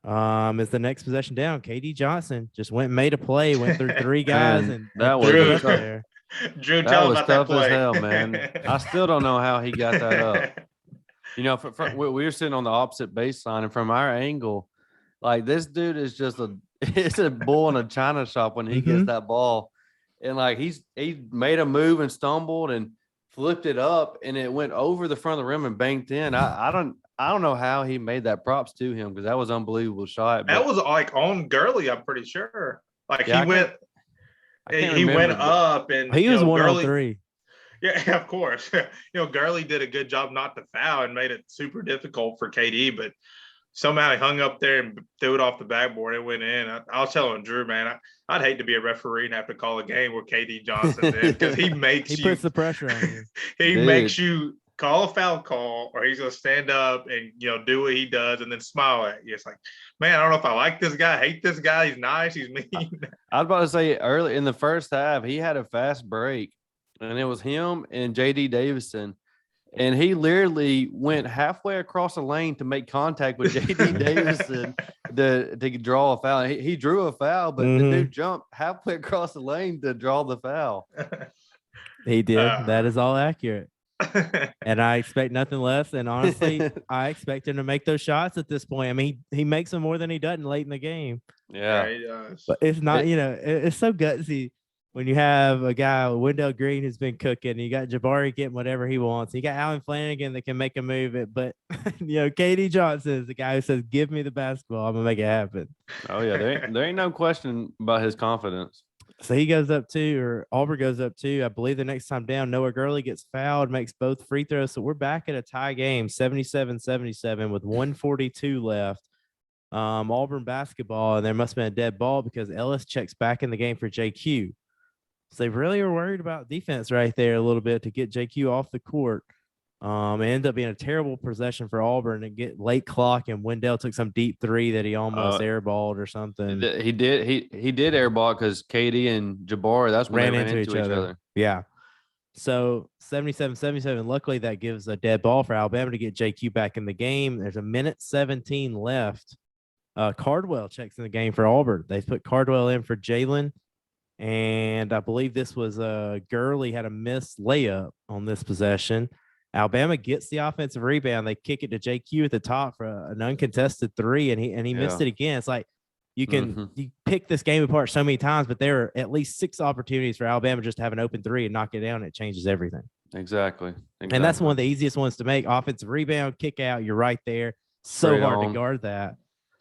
is the next possession down. KD Johnson just went and made a play, went through three guys, Man, and that threw was it a up tough. there. Drew, That tell him was about that tough as play. hell, man. I still don't know how he got that up. We were sitting on the opposite baseline, and from our angle, like this dude is just it's a bull in a china shop when he gets that ball, and like he made a move and stumbled and flipped it up, and it went over the front of the rim and banked in. I don't know how he made that. Props to him because that was an unbelievable shot. That was like on Gurley, I'm pretty sure. Like Yeah, he went up and He was 1 on Gurley, 3. Yeah, of course. Gurley did a good job not to foul and made it super difficult for KD, but somehow he hung up there and threw it off the backboard. It went in. I was telling Drew, man, I'd hate to be a referee and have to call a game where KD Johnson's in because he puts the pressure on you. He makes you call a foul call, or he's gonna stand up and do what he does and then smile at you. It's like, man, I don't know if I like this guy, hate this guy. He's nice, he's mean. I was about to say early in the first half, he had a fast break, and it was him and JD Davison. And he literally went halfway across the lane to make contact with JD Davison to draw a foul. He drew a foul, but the dude jumped halfway across the lane to draw the foul. He did. That is all accurate. And I expect nothing less. And honestly, I expect him to make those shots at this point. I mean, he makes them more than he doesn't late in the game. Yeah. He does. But it's not, it's so gutsy when you have a guy, Wendell Green, who's been cooking. You got Jabari getting whatever he wants. You got Allen Flanagan that can make a move it. But, KD Johnson is the guy who says, give me the basketball. I'm going to make it happen. Oh, yeah. There ain't no question about his confidence. So he goes up 2, or Auburn goes up 2. I believe the next time down, Noah Gurley gets fouled, makes both free throws. So we're back at a tie game, 77-77 with 1:42 left. Auburn basketball, and there must have been a dead ball because Ellis checks back in the game for JQ. So they really are worried about defense right there a little bit to get JQ off the court. It ended up being a terrible possession for Auburn and get late clock, and Wendell took some deep three that he almost airballed or something. He did airball because KD and Jabari, that's when they ran into each other. Yeah. So 77-77. Luckily, that gives a dead ball for Alabama to get JQ back in the game. There's 1:17 left. Cardwell checks in the game for Auburn. They put Cardwell in for Jalen. And I believe this was Gurley had a missed layup on this possession. Alabama gets the offensive rebound. They kick it to JQ at the top for an uncontested 3, and he missed it again. It's like you can you pick this game apart so many times, but there are at least 6 opportunities for Alabama just to have an open 3 and knock it down. It changes everything. Exactly. And that's one of the easiest ones to make. Offensive rebound, kick out. You're right there. So hard to guard that.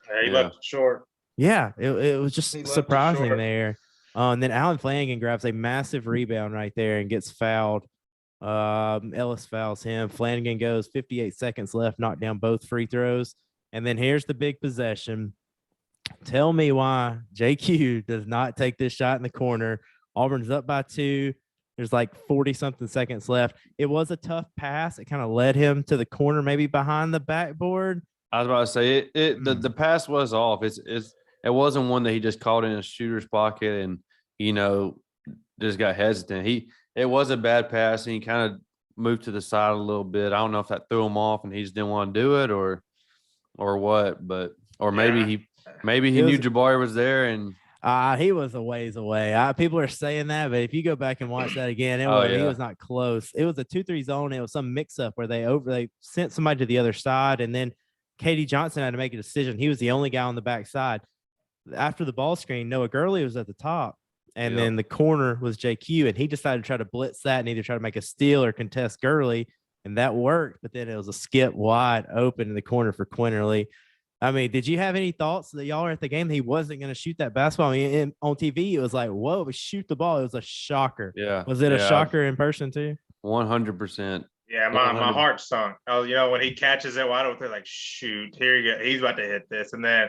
Yeah, he left it short. Yeah, it was just surprising there. And then Allen Flanagan grabs a massive rebound right there and gets fouled. Ellis fouls him. Flanagan goes 58 seconds left, knocked down both free throws. And then here's the big possession. Tell me why JQ does not take this shot in the corner. Auburn's up by 2. There's like 40-something seconds left. It was a tough pass. It kind of led him to the corner, maybe behind the backboard. I was about to say the pass was off. It wasn't one that he just caught in a shooter's pocket and just got hesitant. It was a bad pass, and he kind of moved to the side a little bit. I don't know if that threw him off and he just didn't want to do it or what, or maybe he knew Jabari was there and he was a ways away. People are saying that, but if you go back and watch that again, he was not close. It was a 2-3 zone. It was some mix up where they sent somebody to the other side, and then KD Johnson had to make a decision. He was the only guy on the backside. After the ball screen, Noah Gurley was at the top. And then the corner was JQ, and he decided to try to blitz that and either try to make a steal or contest Gurley, and that worked. But then it was a skip wide open in the corner for Quinterly. I mean, did you have any thoughts that y'all were at the game that he wasn't going to shoot that basketball? I mean, on TV, it was like, whoa, shoot the ball. It was a shocker. Yeah. Was it a shocker in person too? 100%. Yeah, my heart sunk. When he catches it wide open, like, shoot, here you go. He's about to hit this. And then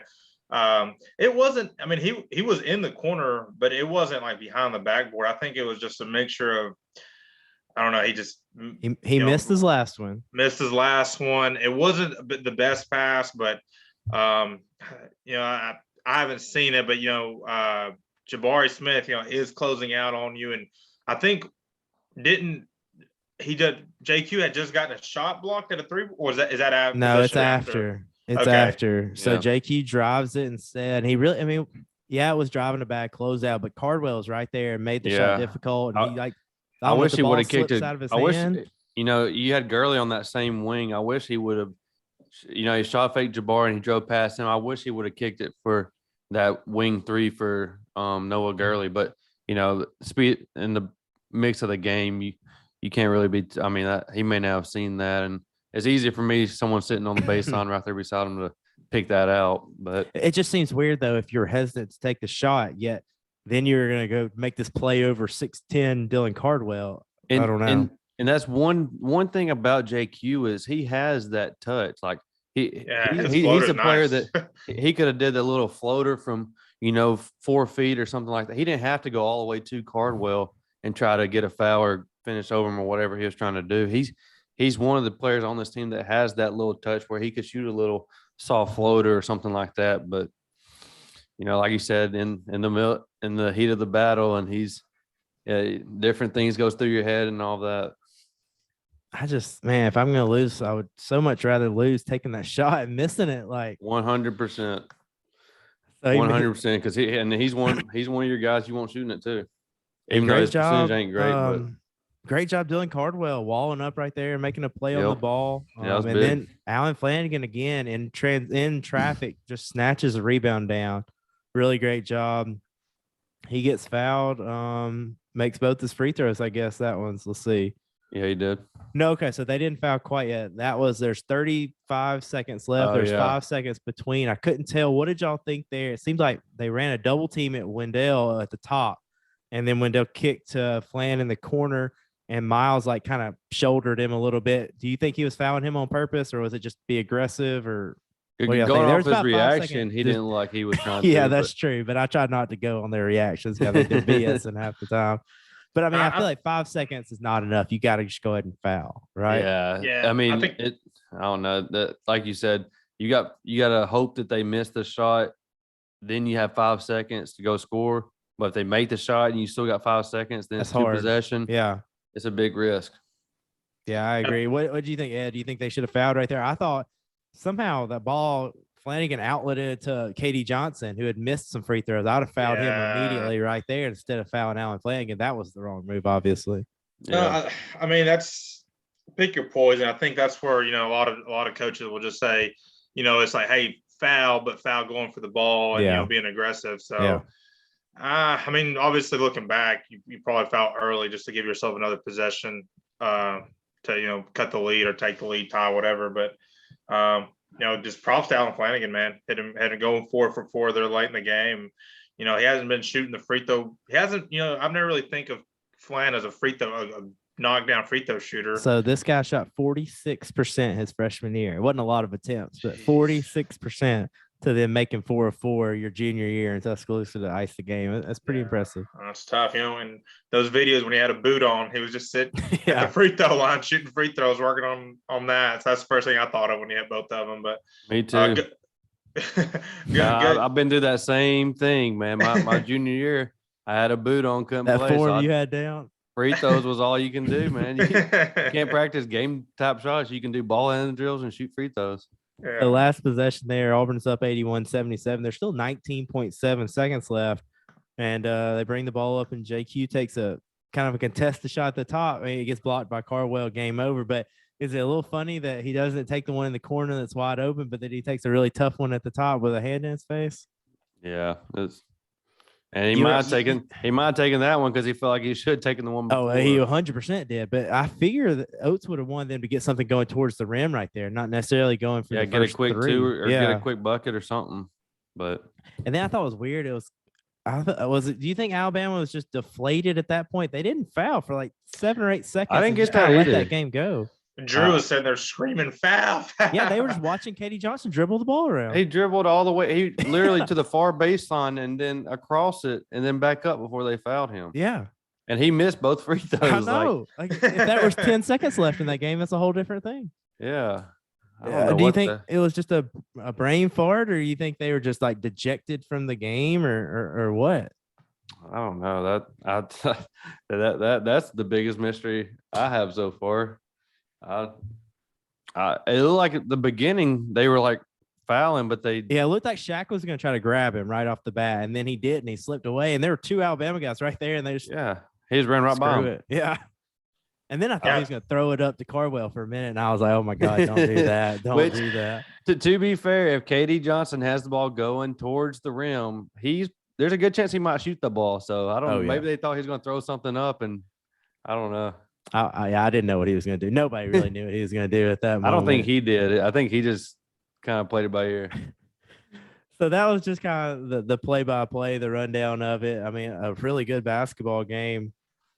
it wasn't, I mean, he was in the corner, but it wasn't like behind the backboard. I think it was just a mixture of, I don't know. He missed his last one. It wasn't the best pass, but I I haven't seen it, but Jabari Smith, is closing out on you, and I think JQ had just gotten a shot blocked at a three, or is that after? No, it's after. It's Okay. after. So Yeah. JQ drives it instead. He really, I mean, yeah, it was driving a bad closeout, but Cardwell was right there and made the shot difficult. And I wish he would have kicked it out of his I wish hand. you had Gurley on that same wing. I wish he would have. He shot fake Jabbar and he drove past him. I wish he would have kicked it for that wing 3 for Noah Gurley. But speed in the mix of the game, you can't really be. I mean, he may not have seen that, and it's easy for me, someone sitting on the baseline right there beside him, to pick that out. But it just seems weird though if you're hesitant to take the shot, yet then you're gonna go make this play over 6'10" Dylan Cardwell. I don't know. And that's one thing about JQ is he has that touch. Like he's a player that he could have did the little floater from 4 feet or something like that. He didn't have to go all the way to Cardwell and try to get a foul or finish over him or whatever he was trying to do. He's one of the players on this team that has that little touch where he could shoot a little soft floater or something like that. But like you said, in the heat of the battle, and he's different things goes through your head and all that. Man, if I'm gonna lose, I would so much rather lose taking that shot and missing it. Like 100%, 100%. Because he's one of your guys you want shooting it too. Even though his percentage ain't great, but great job, Dylan Cardwell, walling up right there and making a play on the ball. And big. Then Alan Flanagan again in traffic just snatches a rebound down. Really great job. He gets fouled. Makes both his free throws. I guess that one's. Let's see. Yeah, he did. No, okay, so they didn't foul quite yet. There's 35 seconds left. There's 5 seconds between. I couldn't tell. What did y'all think there? It seemed like they ran a double team at Wendell at the top, and then Wendell kicked to Flan in the corner, and Miles kind of shouldered him a little bit. Do you think he was fouling him on purpose, or was it just be aggressive, or going off his reaction? He didn't look like he was trying to. Yeah, that's true, but I tried not to go on their reactions. Yeah, they did BS half the time. But I mean, I feel like 5 seconds is not enough. You got to just go ahead and foul, right? Yeah. I mean, I don't know. That, like you said, you got to hope that they miss the shot. Then you have 5 seconds to go score. But if they make the shot and you still got 5 seconds, then it's 2 possession. Yeah, it's a big risk. Yeah, I agree. What do you think, Ed? Do you think they should have fouled right there? I thought somehow that ball, Flanagan outletted it to KD Johnson, who had missed some free throws. I would have fouled him immediately right there instead of fouling Alan Flanagan. That was the wrong move, obviously. Yeah. I mean, that's pick your poison. I think that's where a lot of coaches will just say, it's like, hey, foul, but foul going for the ball and being aggressive. So, I mean, obviously looking back, you probably fouled early just to give yourself another possession to cut the lead or take the lead, tie, whatever. But just props to Alan Flanagan, man. Had him going 4 for 4 there late in the game. He hasn't been shooting the free throw. He hasn't, I've never really think of Flan as a knockdown free throw shooter. So this guy shot 46% his freshman year. It wasn't a lot of attempts, but 46% to them making 4 of 4 your junior year in Tuscaloosa to ice the game. That's pretty impressive. That's tough, and those videos when he had a boot on, he was just sitting at the free throw line shooting free throws, working on that. So that's the first thing I thought of when he had both of them. But me too. Good. I've been through that same thing, man. My junior year, I had a boot on, couldn't play. That form you had down. Free throws was all you can do, man. You can't practice game type shots. You can do ball handling drills and shoot free throws. Yeah. The last possession there, Auburn's up 81-77. There's still 19.7 seconds left, and they bring the ball up, and JQ takes a kind of a contested shot at the top. I mean, it gets blocked by Cardwell, game over. But is it a little funny that he doesn't take the one in the corner that's wide open, but that he takes a really tough one at the top with a hand in his face? Yeah, and he might have taken that one because he felt like he should have taken the one before. Oh, he 100% did. But I figure that Oates would have wanted them to get something going towards the rim right there, not necessarily going for the get first a quick 3. 2 or get a quick bucket or something. But and then I thought it was weird. Do you think Alabama was just deflated at that point? They didn't foul for like 7 or 8 seconds. I didn't get that let that game go. Drew was sitting there screaming foul. Yeah, they were just watching KD Johnson dribble the ball around. He dribbled all the way. He literally to the far baseline and then across it and then back up before they fouled him. Yeah. And he missed both free throws. I know. Like if there was 10 seconds left in that game, that's a whole different thing. Yeah. I don't know Do you what think it was just a brain fart, or you think they were just like dejected from the game, or what? I don't know that's the biggest mystery I have so far. I, it looked like at the beginning they were like fouling, but they Yeah, it looked like Shaq was going to try to grab him right off the bat, and then he did, and he slipped away. And there were two Alabama guys right there, and they just he just ran right by screw him. it. Yeah. And then I thought Yeah. he was going to throw it up to Cardwell for a minute, and I was like, "Oh my God, don't do that! Don't Which, do that!" To be fair, if KD Johnson has the ball going towards the rim, there's a good chance he might shoot the ball. So I don't know. Oh, yeah. Maybe they thought he was going to throw something up, and I don't know. I didn't know what he was going to do. Nobody really knew what he was going to do at that moment. I don't think he did. I think he just kind of played it by ear. So that was just kind of the play-by-play, the rundown of it. I mean, a really good basketball game.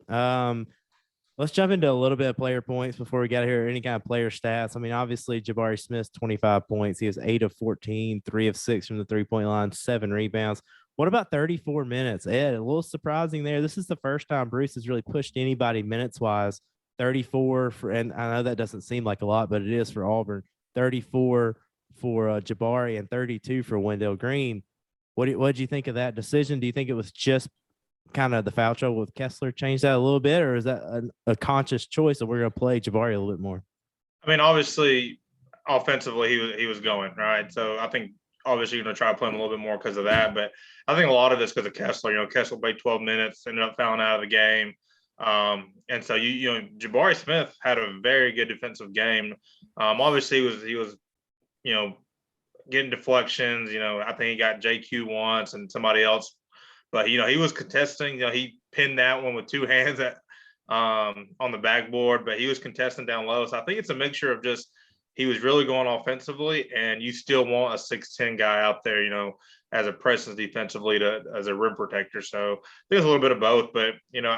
Let's jump into a little bit of player points before we get here. Any kind of player stats. I mean, obviously, Jabari Smith's 25 points. He was 8 of 14, 3 of 6 from the three-point line, 7 rebounds. What about 34 minutes? Ed, a little surprising there. This is the first time Bruce has really pushed anybody minutes-wise. 34 and I know that doesn't seem like a lot, but it is for Auburn. 34 for Jabari and 32 for Wendell Green. What did you think of that decision? Do you think it was just kind of the foul trouble with Kessler changed that a little bit, or is that a conscious choice that we're going to play Jabari a little bit more? I mean, obviously, offensively, he was going, right? So I think obviously you're going to try to play him a little bit more because of that. But I think a lot of it's because of Kessler. You know, Kessler played 12 minutes, ended up fouling out of the game. And so you know, Jabari Smith had a very good defensive game. Obviously he was, you know, getting deflections. You know, I think he got JQ once and somebody else, but you know, he was contesting. You know, he pinned that one with two hands on the backboard, but he was contesting down low. So I think it's a mixture of just he was really going offensively, and you still want a 6'10" guy out there, you know, as a presence defensively as a rim protector. So there's a little bit of both, but you know,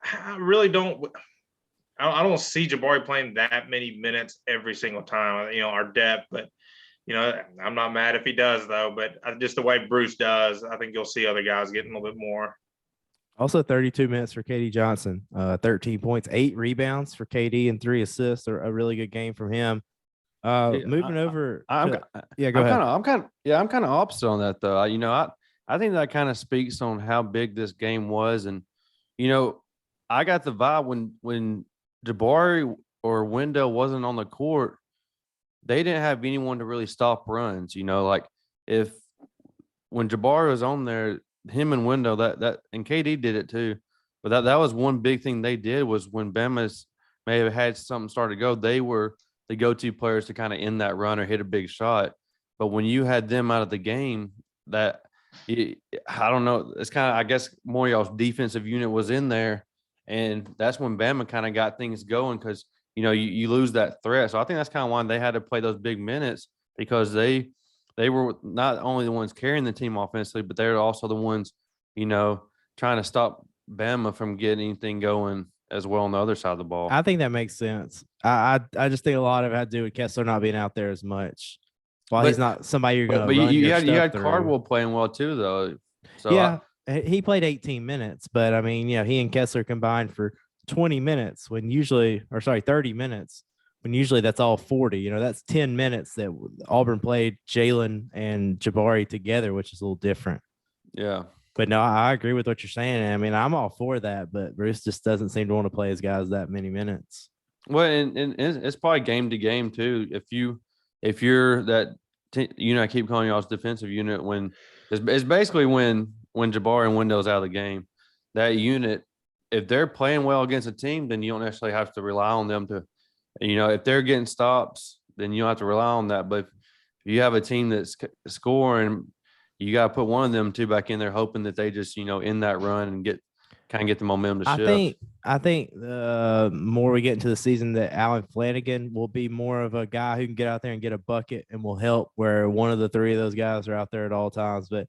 I really don't. I don't see Jabari playing that many minutes every single time. You know, our depth, but you know, I'm not mad if he does though. But just the way Bruce does, I think you'll see other guys getting a little bit more. Also, 32 minutes for KD Johnson, 13 points, 8 rebounds for KD, and 3 assists. A really good game from him. Moving over. Go ahead. I'm kind of opposite on that though. You know, I think that kind of speaks on how big this game was, and you know, I got the vibe when Jabari or Wendell wasn't on the court, they didn't have anyone to really stop runs. You know, like when Jabari was on there, him and Wendell, that and KD did it too. But that was one big thing they did was when Bama's may have had something start to go, they were the go-to players to kind of end that run or hit a big shot. But when you had them out of the game, I don't know, it's kind of, I guess more y'all's defensive unit was in there. And that's when Bama kind of got things going because, you know, you lose that threat. So I think that's kind of why they had to play those big minutes because they were not only the ones carrying the team offensively, but they were also the ones, you know, trying to stop Bama from getting anything going as well on the other side of the ball. I think that makes sense. I just think a lot of it had to do with Kessler not being out there as much. While he's not somebody you're going to run you your had, stuff you had through. Cardwell playing well too, though. So yeah, he played 18 minutes, but I mean, you know, he and Kessler combined for 20 minutes 30 minutes when usually that's all 40. You know, that's 10 minutes that Auburn played Jalen and Jabari together, which is a little different. Yeah. But no, I agree with what you're saying. I mean, I'm all for that, but Bruce just doesn't seem to want to play his guys that many minutes. Well, and it's probably game to game too. If you're that, I keep calling y'all's defensive unit when it's basically when Jabari and Wendell's out of the game. That unit, if they're playing well against a team, then you don't necessarily have to rely on them to, you know, if they're getting stops, then you don't have to rely on that. But if you have a team that's scoring, you got to put one of them two back in there, hoping that they just, you know, end that run and get the momentum to shift. I think more we get into the season that Alan Flanagan will be more of a guy who can get out there and get a bucket and will help where one of the three of those guys are out there at all times. But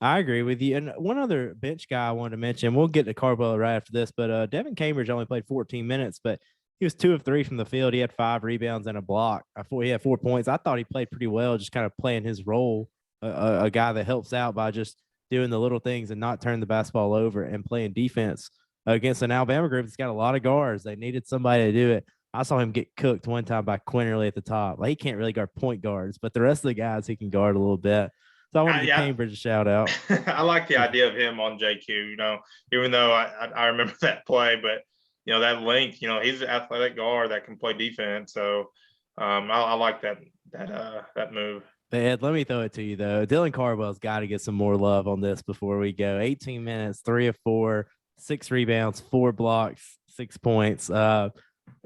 I agree with you. And one other bench guy I wanted to mention, we'll get to Cardwell right after this, but Devin Cambridge only played 14 minutes, but he was 2 of 3 from the field. He had 5 rebounds and a block. He had 4 points. I thought he played pretty well, just kind of playing his role. A guy that helps out by just doing the little things and not turning the basketball over and playing defense against an Alabama group that's got a lot of guards. They needed somebody to do it. I saw him get cooked one time by Quinterly at the top. Like, he can't really guard point guards, but the rest of the guys he can guard a little bit. So I want to give Cambridge a shout out. I like the idea of him on JQ, even though I remember that play, but that length, he's an athletic guard that can play defense. So I like that move. Ed, let me throw it to you though. Dylan Cardwell's got to get some more love on this before we go. 18 minutes, 3 of 4, 6 rebounds, 4 blocks, 6 points. Auburn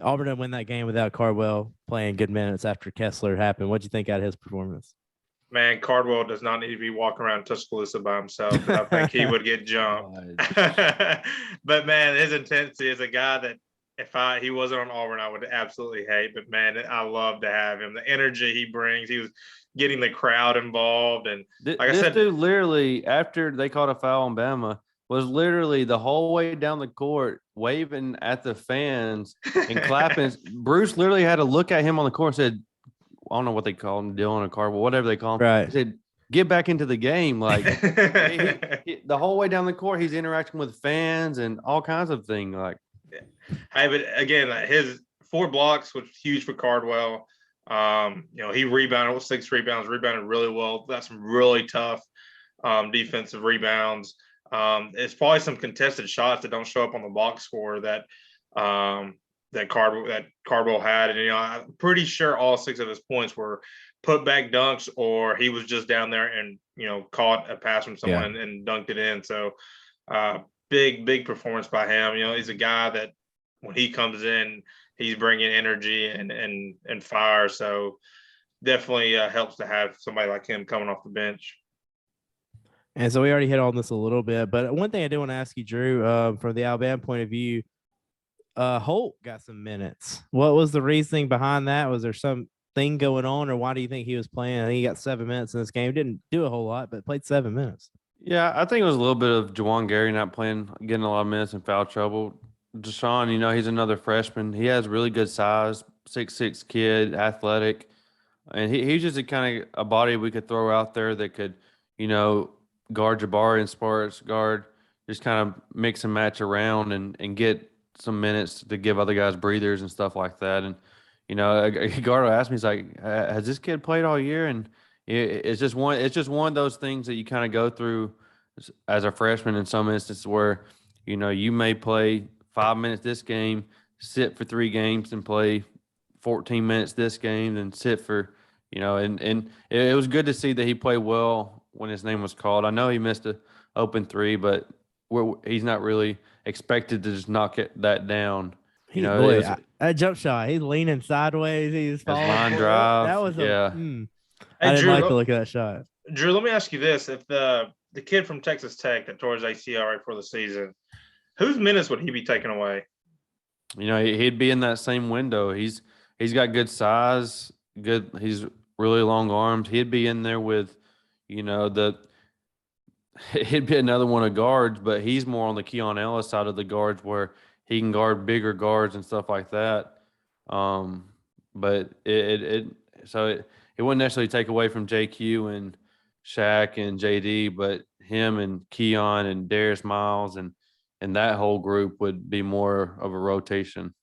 didn't win that game without Cardwell playing good minutes after Kessler happened. What'd you think out of his performance? Man, Cardwell does not need to be walking around Tuscaloosa by himself. I think he would get jumped. But man, his intensity is a guy that if he wasn't on Auburn, I would absolutely hate. But man, I love to have him. The energy he brings. He was getting the crowd involved, and like I said, this dude literally after they called a foul on Bama was literally the whole way down the court waving at the fans and clapping. Bruce literally had to look at him on the court and said, I don't know what they call him, Dylan or Cardwell, whatever they call him. Right. He said, get back into the game. Like the whole way down the court, he's interacting with fans and all kinds of things. Like, hey, but again, his 4 blocks was huge for Cardwell. He rebounded with 6 rebounds, rebounded really well. Got some really tough defensive rebounds. It's probably some contested shots that don't show up on the box score that Cardwell had, and I'm pretty sure all 6 of his points were put back dunks, or he was just down there and caught a pass from someone and dunked it in. So big performance by him. He's a guy that when he comes in, he's bringing energy and fire. So definitely helps to have somebody like him coming off the bench. And so we already hit on this a little bit, but one thing I did want to ask you, Drew, from the Alabama point of view, Holt got some minutes. What was the reasoning behind that? Was there something going on, or why do you think he was playing? I think he got 7 minutes in this game. Didn't do a whole lot, but played 7 minutes. Yeah, I think it was a little bit of Juwan Gary not playing, getting a lot of minutes in foul trouble. Deshaun, he's another freshman. He has really good size, 6'6" kid, athletic. And he's just a kind of a body we could throw out there that could, guard Jabari and Sparks, guard, just kind of mix and match around and get some minutes to give other guys breathers and stuff like that. And, Gardo asked me, he's like, has this kid played all year? And it's just one of those things that you kind of go through as a freshman in some instances where, you may play 5 minutes this game, sit for 3 games and play 14 minutes this game, and sit for, and it was good to see that he played well when his name was called. I know he missed an open 3, but he's not really expected to just knock that down. That jump shot, he's leaning sideways. He's falling. Line drive. That was I didn't like the look of that shot. Drew, let me ask you this: if the kid from Texas Tech that tore his ACL right before the season, whose minutes would he be taking away? He'd be in that same window. He's got good size, he's really long arms. He'd be in there with, he'd be another one of guards, but he's more on the Keon Ellis side of the guards where he can guard bigger guards and stuff like that. But it wouldn't necessarily take away from JQ and Shaq and JD, but him and Keon and Darius Miles and that whole group would be more of a rotation.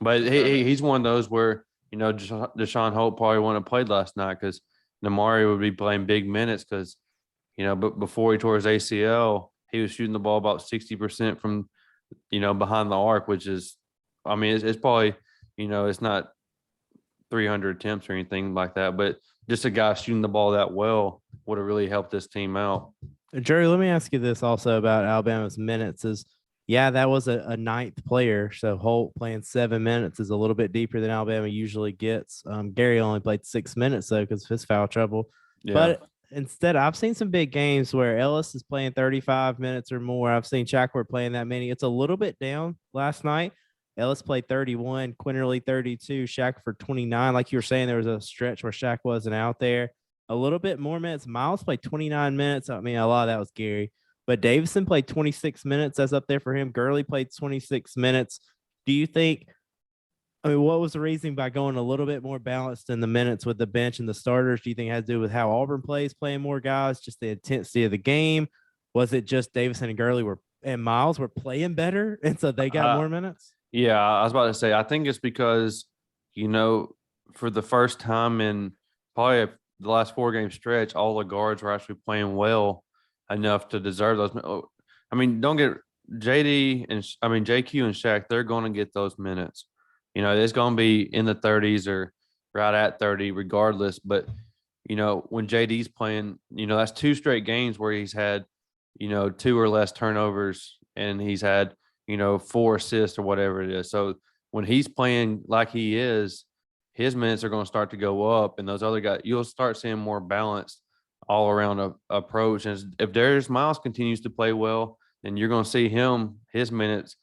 But he's one of those where, Deshaun Holt probably wouldn't have played last night because Namari would be playing big minutes because, but before he tore his ACL, he was shooting the ball about 60% from, behind the arc, which is, it's probably, it's not 300 attempts or anything like that, but just a guy shooting the ball that well would have really helped this team out. Jerry, let me ask you this also about Alabama's minutes that was a 9th player. So Holt playing 7 minutes is a little bit deeper than Alabama usually gets. Gary only played 6 minutes though because of his foul trouble. Yeah. But instead, I've seen some big games where Ellis is playing 35 minutes or more. I've seen Shackworth playing that many. It's a little bit down last night. Ellis played 31, Quinterly 32, Shaq for 29. Like you were saying, there was a stretch where Shaq wasn't out there. A little bit more minutes. Miles played 29 minutes. A lot of that was Gary. But Davison played 26 minutes. That's up there for him. Gurley played 26 minutes. Do you think what was the reasoning by going a little bit more balanced in the minutes with the bench and the starters? Do you think it has to do with how Auburn plays, playing more guys, just the intensity of the game? Was it just Davison and Gurley and Miles were playing better, and so they got more minutes? Yeah, I was about to say, I think it's because, for the first time in probably the last 4 game stretch, all the guards were actually playing well enough to deserve those. I mean, don't get JD and JQ and Shaq, they're going to get those minutes. It's going to be in the 30s or right at 30, regardless. But, when JD's playing, that's 2 straight games where he's had, 2 or less turnovers and he's had, 4 assists or whatever it is. So when he's playing like he is, his minutes are going to start to go up, and those other guys, you'll start seeing more balanced all around approach. And if Darius Miles continues to play well, then you're going to see his minutes,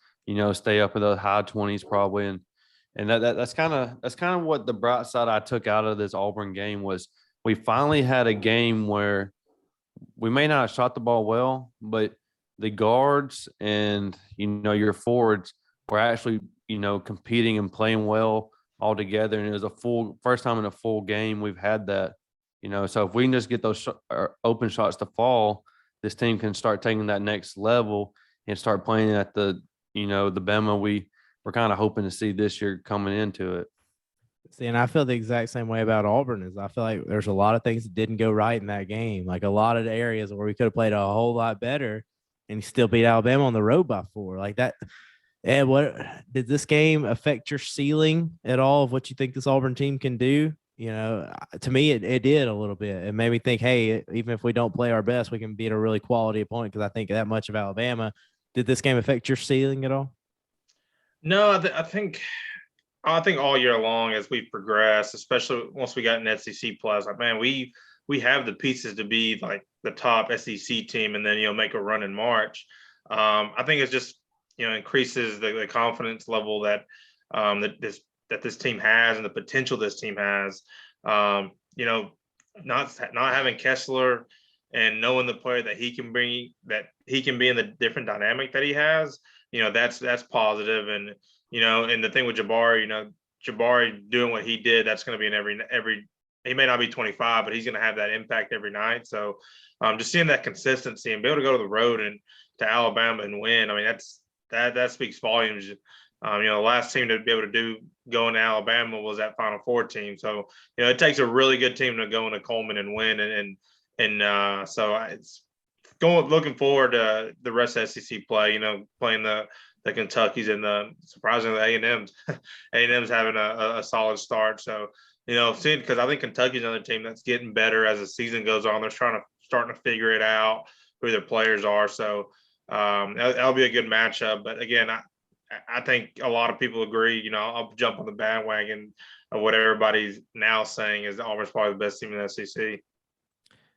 stay up in the high 20s probably. And that's kind of what the bright side I took out of this Auburn game was we finally had a game where we may not have shot the ball well, but the guards and your forwards were actually competing and playing well all together, and it was first time in a full game we've had that. So if we can just get those open shots to fall, this team can start taking that next level and start playing at the Bama we're kind of hoping to see this year coming into it. See, and I feel the exact same way about Auburn. Is I feel like there's a lot of things that didn't go right in that game, like a lot of the areas where we could have played a whole lot better and still beat Alabama on the road by 4. Like that. And what did this game affect your ceiling at all of what you think this Auburn team can do? To me, it did a little bit. It made me think, hey, even if we don't play our best, we can beat a really quality opponent because I think that much of Alabama. Did this game affect your ceiling at all? No, I think all year long as we progress, especially once we got an SEC play, I was like, man, we have the pieces to be like the top SEC team, and then make a run in March. I think it's just increases the confidence level that this team has and the potential this team has. Not having Kessler and knowing the player that he can bring, that he can be in the different dynamic that he has. That's positive. And and the thing with Jabari, Jabari doing what he did, that's going to be in every. He may not be 25, but he's going to have that impact every night. So, just seeing that consistency and be able to go to the road and to Alabama and win. I mean, that speaks volumes. The last team to be able to go into Alabama was that Final Four team. So, it takes a really good team to go into Coleman and win. So it's looking forward to the rest of SEC play. Playing the Kentuckys and surprisingly A&M's. A&M's having a solid start. So, seeing, because I think Kentucky's another team that's getting better as the season goes on. They're starting to figure it out, who their players are. So that'll be a good matchup. But again, I think a lot of people agree. I'll jump on the bandwagon of what everybody's now saying is Auburn's probably the best team in the SEC.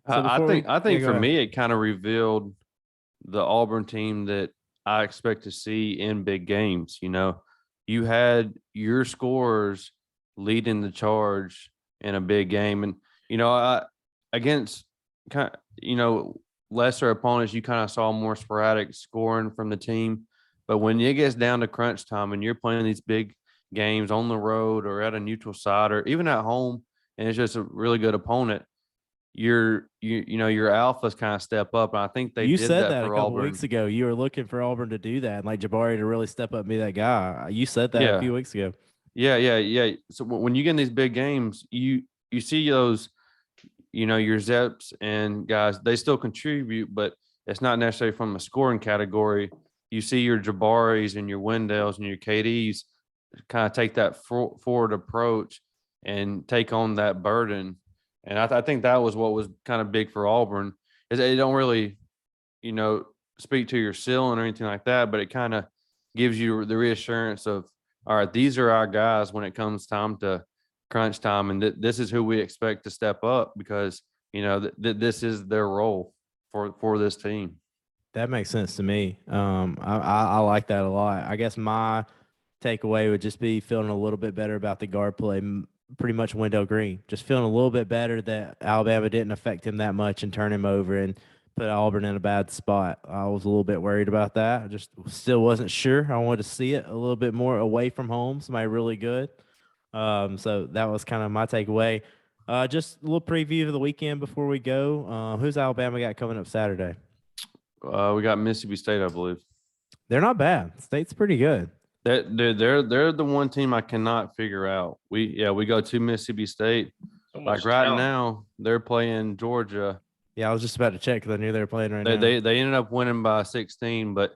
I think for me, it kind of revealed the Auburn team that I expect to see in big games. You had your scorers leading the charge in a big game, and against lesser opponents, you kind of saw more sporadic scoring from the team. But when it gets down to crunch time and you're playing these big games on the road or at a neutral site or even at home, and it's just a really good opponent, your alphas kind of step up. And I think you did said that for a couple Auburn. Weeks ago. You were looking for Auburn to do that, and like Jabari to really step up and be that guy. You said that a few weeks ago. Yeah. So when you get in these big games, you see those, your Zeps and guys, they still contribute, but it's not necessarily from a scoring category. You see your Jabaris and your Wendells and your KDs kind of take that forward approach and take on that burden. And I think that was what was kind of big for Auburn, is they don't really, speak to your ceiling or anything like that, but it kind of gives you the reassurance of, all right, these are our guys when it comes time to crunch time, and this is who we expect to step up because this is their role for this team. That makes sense to me. I like that a lot. I guess my takeaway would just be feeling a little bit better about the guard play. Pretty much Wendell Green, just feeling a little bit better that Alabama didn't affect him that much and turn him over and put Auburn in a bad spot. I was a little bit worried about that. I just still wasn't sure. I wanted to see it a little bit more away from home, somebody really good. So that was kind of my takeaway. Just a little preview of the weekend before we go. Who's Alabama got coming up Saturday? We got Mississippi State, I believe. They're not bad. State's pretty good. They're the one team I cannot figure out. We go to Mississippi State. So much Like right talent. now, they're playing Georgia. Yeah, I was just about to check because I knew they were playing right now. They ended up winning by 16, but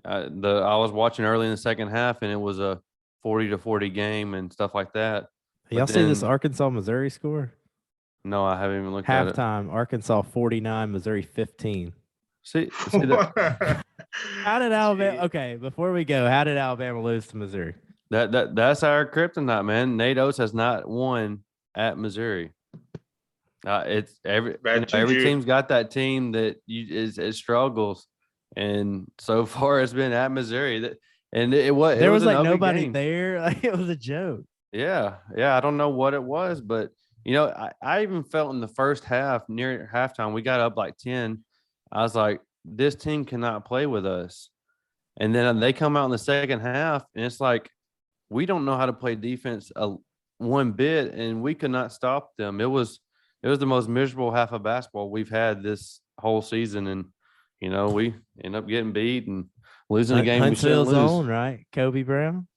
I was watching early in the second half, and it was a 40-40 game and stuff like that. Y'all see this Arkansas Missouri score? No, I haven't even looked at it. Halftime, Arkansas 49, Missouri 15. See that, How did Alabama? Okay, before we go, how did Alabama lose to Missouri? that's our kryptonite, man. Nate Oates has not won at Missouri. It's every team's got that team that it struggles, and so far it's been at Missouri. There was like nobody game there. Like it was a joke. Yeah. I don't know what it was, but I even felt in the first half, near halftime, we got up like 10. I was like, this team cannot play with us. And then they come out in the second half, and it's like, we don't know how to play defense one bit, and we could not stop them. It was the most miserable half of basketball we've had this whole season, and we end up getting beat and losing a game we shouldn't lose. Own, right? Kobe Brown.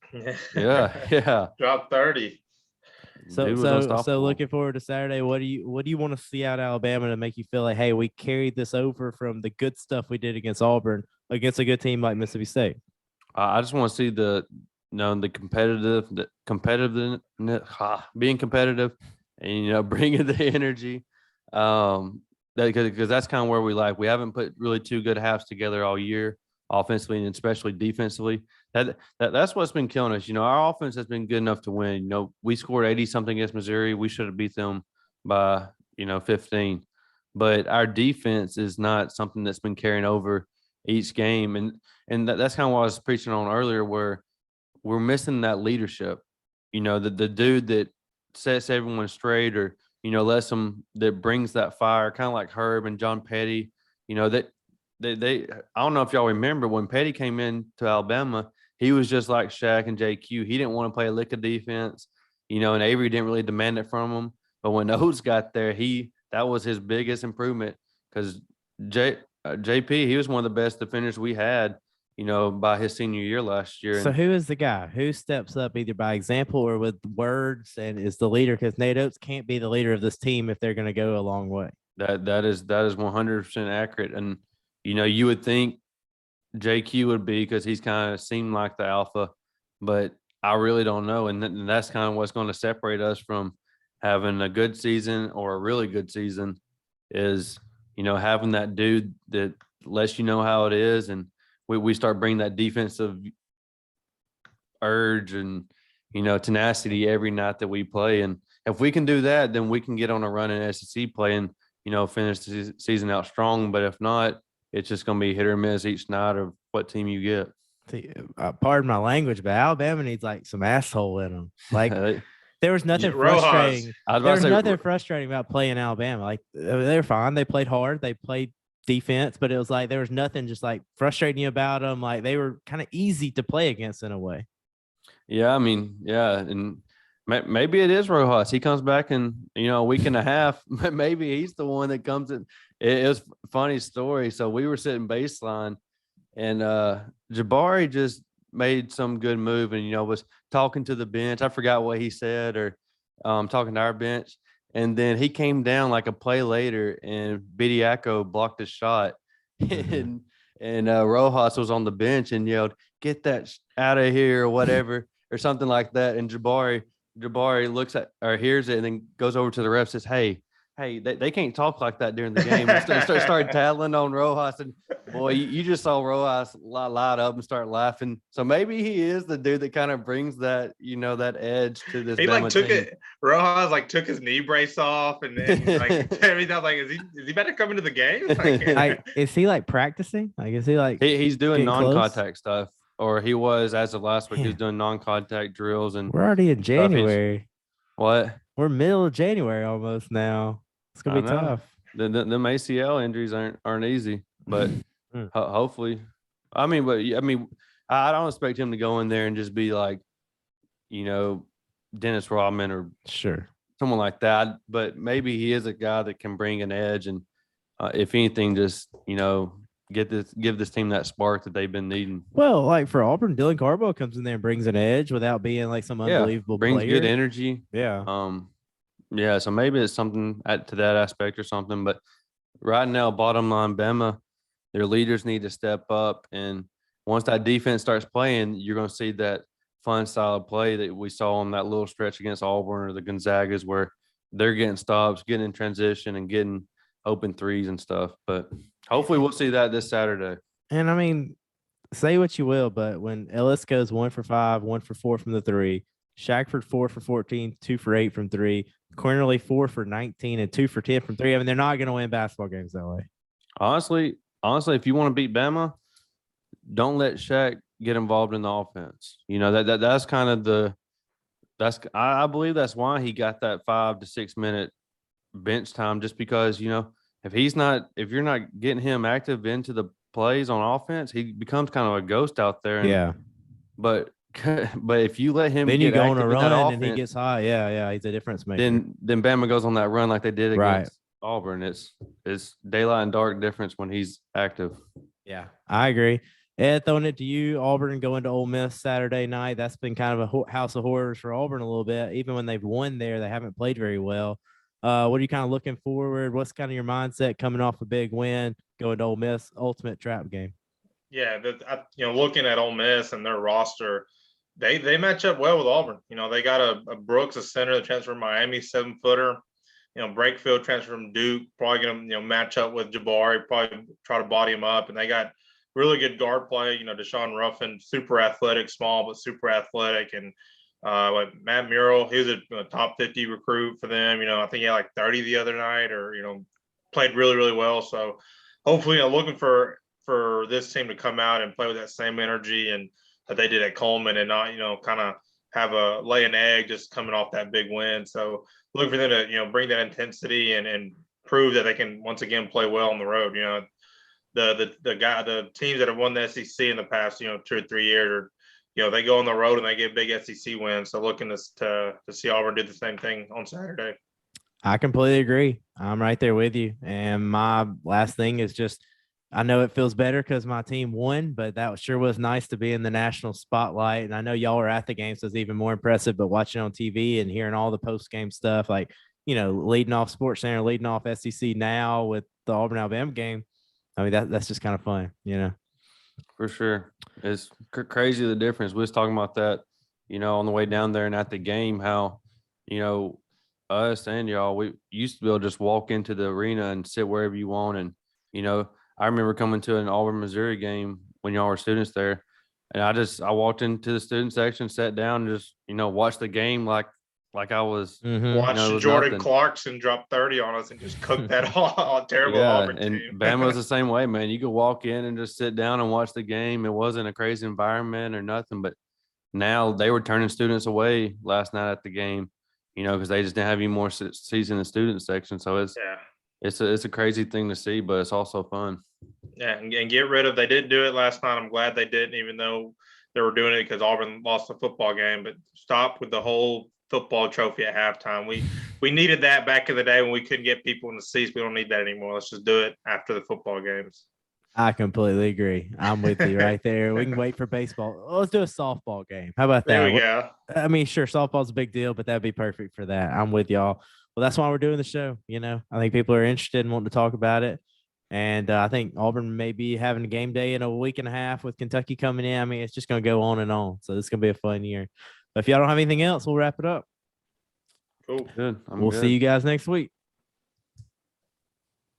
Yeah. Dropped 30. So looking forward to Saturday. What do you want to see out of Alabama to make you feel like, hey, we carried this over from the good stuff we did against Auburn against a good team like Mississippi State? I just want to see the competitive, being competitive, and bringing the energy. Because that's kind of where we like. We haven't put really two good halves together all year, offensively and especially defensively. That's what's been killing us. Our offense has been good enough to win. We scored 80-something against Missouri. We should have beat them by 15. But our defense is not something that's been carrying over each game, and that's kind of what I was preaching on earlier, where we're missing that leadership. The dude that sets everyone straight, or lets them, that brings that fire, kind of like Herb and John Petty. That they I don't know if y'all remember when Petty came in to Alabama, he was just like Shaq and JQ. He didn't want to play a lick of defense, and Avery didn't really demand it from him. But when Oates got there, that was his biggest improvement, because JP, he was one of the best defenders we had, by his senior year last year. So who is the guy who steps up either by example or with words and is the leader? Because Nate Oates can't be the leader of this team if they're going to go a long way. That is 100% accurate. And, you would think JQ would be, because he's kind of seemed like the alpha, but I really don't know. And that's kind of what's going to separate us from having a good season or a really good season, is, having that dude that lets you know how it is. And we start bringing that defensive urge and, tenacity every night that we play. And if we can do that, then we can get on a run in SEC play and, finish the season out strong. But if not, it's just going to be hit or miss each night of what team you get. See, pardon my language, but Alabama needs like some asshole in them. Like there was nothing frustrating. There was nothing frustrating about playing Alabama. Like they're fine. They played hard. They played defense, but it was like there was nothing just like frustrating you about them. Like they were kind of easy to play against in a way. Yeah, and maybe it is Rojas. He comes back in a week and a half. Maybe he's the one that comes in. It was a funny story. So we were sitting baseline, and Jabari just made some good move and was talking to the bench. I forgot what he said, or talking to our bench. And then he came down like a play later, and Bitiaco blocked his shot. And Rojas was on the bench and yelled, "Get that out of here," or whatever, or something like that. And Jabari looks at or hears it and then goes over to the ref, says, Hey, they can't talk like that during the game. And started tattling on Rojas. And boy, you just saw Rojas light up and start laughing. So maybe he is the dude that kind of brings that, that edge to this. He Rojas took his knee brace off and everything. Like, is he about to come into the game? Like, is he like practicing? Like, is he like he's doing non-contact stuff, or he was as of last week. He was doing non-contact drills, and we're already in January. What? We're middle of January almost now. It's gonna be tough. Them ACL injuries aren't easy, but hopefully, I don't expect him to go in there and just be like, Dennis Rodman or someone like that. But maybe he is a guy that can bring an edge, and if anything, just give this team that spark that they've been needing. Well, like for Auburn, Dylan Carbo comes in there and brings an edge without being like some unbelievable brings player. good energy. Yeah. Yeah. So maybe it's something to that aspect or something. But right now, bottom line, Bama, their leaders need to step up. And once that defense starts playing, you're going to see that fun style of play that we saw on that little stretch against Auburn or the Gonzagas, where they're getting stops, getting in transition, and getting open threes and stuff. But hopefully we'll see that this Saturday. And I mean, say what you will, but when Ellis goes 1 for 5, 1 for 4 from the three, Shackford 4 for 14, 2 for 8 from three, Cornerly 4 for 19 and 2 for 10 from three. I mean, they're not going to win basketball games that way. Honestly, if you want to beat Bama, don't let Shaq get involved in the offense. That's kind of I believe that's why he got that 5 to 6 minute bench time, just because, if you're not getting him active into the plays on offense, he becomes kind of a ghost out there. Yeah. But if you let him then you get go on a active in that run and he offense, gets high. Yeah, he's a difference maker. then Bama goes on that run like they did Right. against Auburn. It's daylight and dark difference when he's active. Yeah, I agree. Ed, throwing it to you, Auburn going to Ole Miss Saturday night. That's been kind of a house of horrors for Auburn a little bit. Even when they've won there, they haven't played very well. What are you kind of looking forward? What's kind of your mindset coming off a big win, going to Ole Miss, ultimate trap game? Yeah, looking at Ole Miss and their roster, they match up well with Auburn. They got a Brooks, a center that transferred from Miami, 7-footer. Brakefield transferred from Duke, probably going to match up with Jabari, probably try to body him up. And they got really good guard play. Deshaun Ruffin, super athletic, small but super athletic, and Matt Murrell, he was a top 50 recruit for them. I think he had like 30 the other night, or played really, really well. So hopefully, looking for this team to come out and play with that same energy and that they did at Coleman, and not kind of have lay an egg just coming off that big win. So looking for them to bring that intensity and prove that they can once again play well on the road. The teams that have won the SEC in the past 2 or 3 years, or they go on the road and they get big SEC wins. So looking to see Auburn do the same thing on Saturday. I completely agree. I'm right there with you. And my last thing is just, I know it feels better because my team won, but that sure was nice to be in the national spotlight. And I know y'all were at the game, so it's even more impressive. But watching on TV and hearing all the post-game stuff, like, leading off SportsCenter, leading off SEC Now with the Auburn-Alabama game, I mean, that's just kind of fun, For sure. It's crazy the difference. We was talking about that, on the way down there and at the game, how, us and y'all, we used to be able to just walk into the arena and sit wherever you want. And, I remember coming to an Auburn, Missouri game when y'all were students there. And I walked into the student section, sat down, and just, watched the game like I was. Watched Jordan Clarkson drop 30 on us and just cook that all terrible Auburn and team. Bama was the same way, man. You could walk in and just sit down and watch the game. It wasn't a crazy environment or nothing, but now they were turning students away last night at the game, because they just didn't have any more seats in the student section. So it's a crazy thing to see, but it's also fun. Yeah, and get rid of. They didn't do it last night. I'm glad they didn't, even though they were doing it because Auburn lost the football game. But stop with the whole football trophy at halftime. We needed that back in the day when we couldn't get people in the seats. We don't need that anymore. Let's just do it after the football games. I completely agree. I'm with you right there. We can wait for baseball. Let's do a softball game. How about that? There we go. I mean, sure, softball's a big deal, but that'd be perfect for that. I'm with y'all. Well, that's why we're doing the show. I think people are interested and wanting to talk about it. And I think Auburn may be having a game day in a week and a half with Kentucky coming in. I mean, it's just going to go on and on. So this is going to be a fun year. But if y'all don't have anything else, we'll wrap it up. Cool. Good. We'll see you guys next week.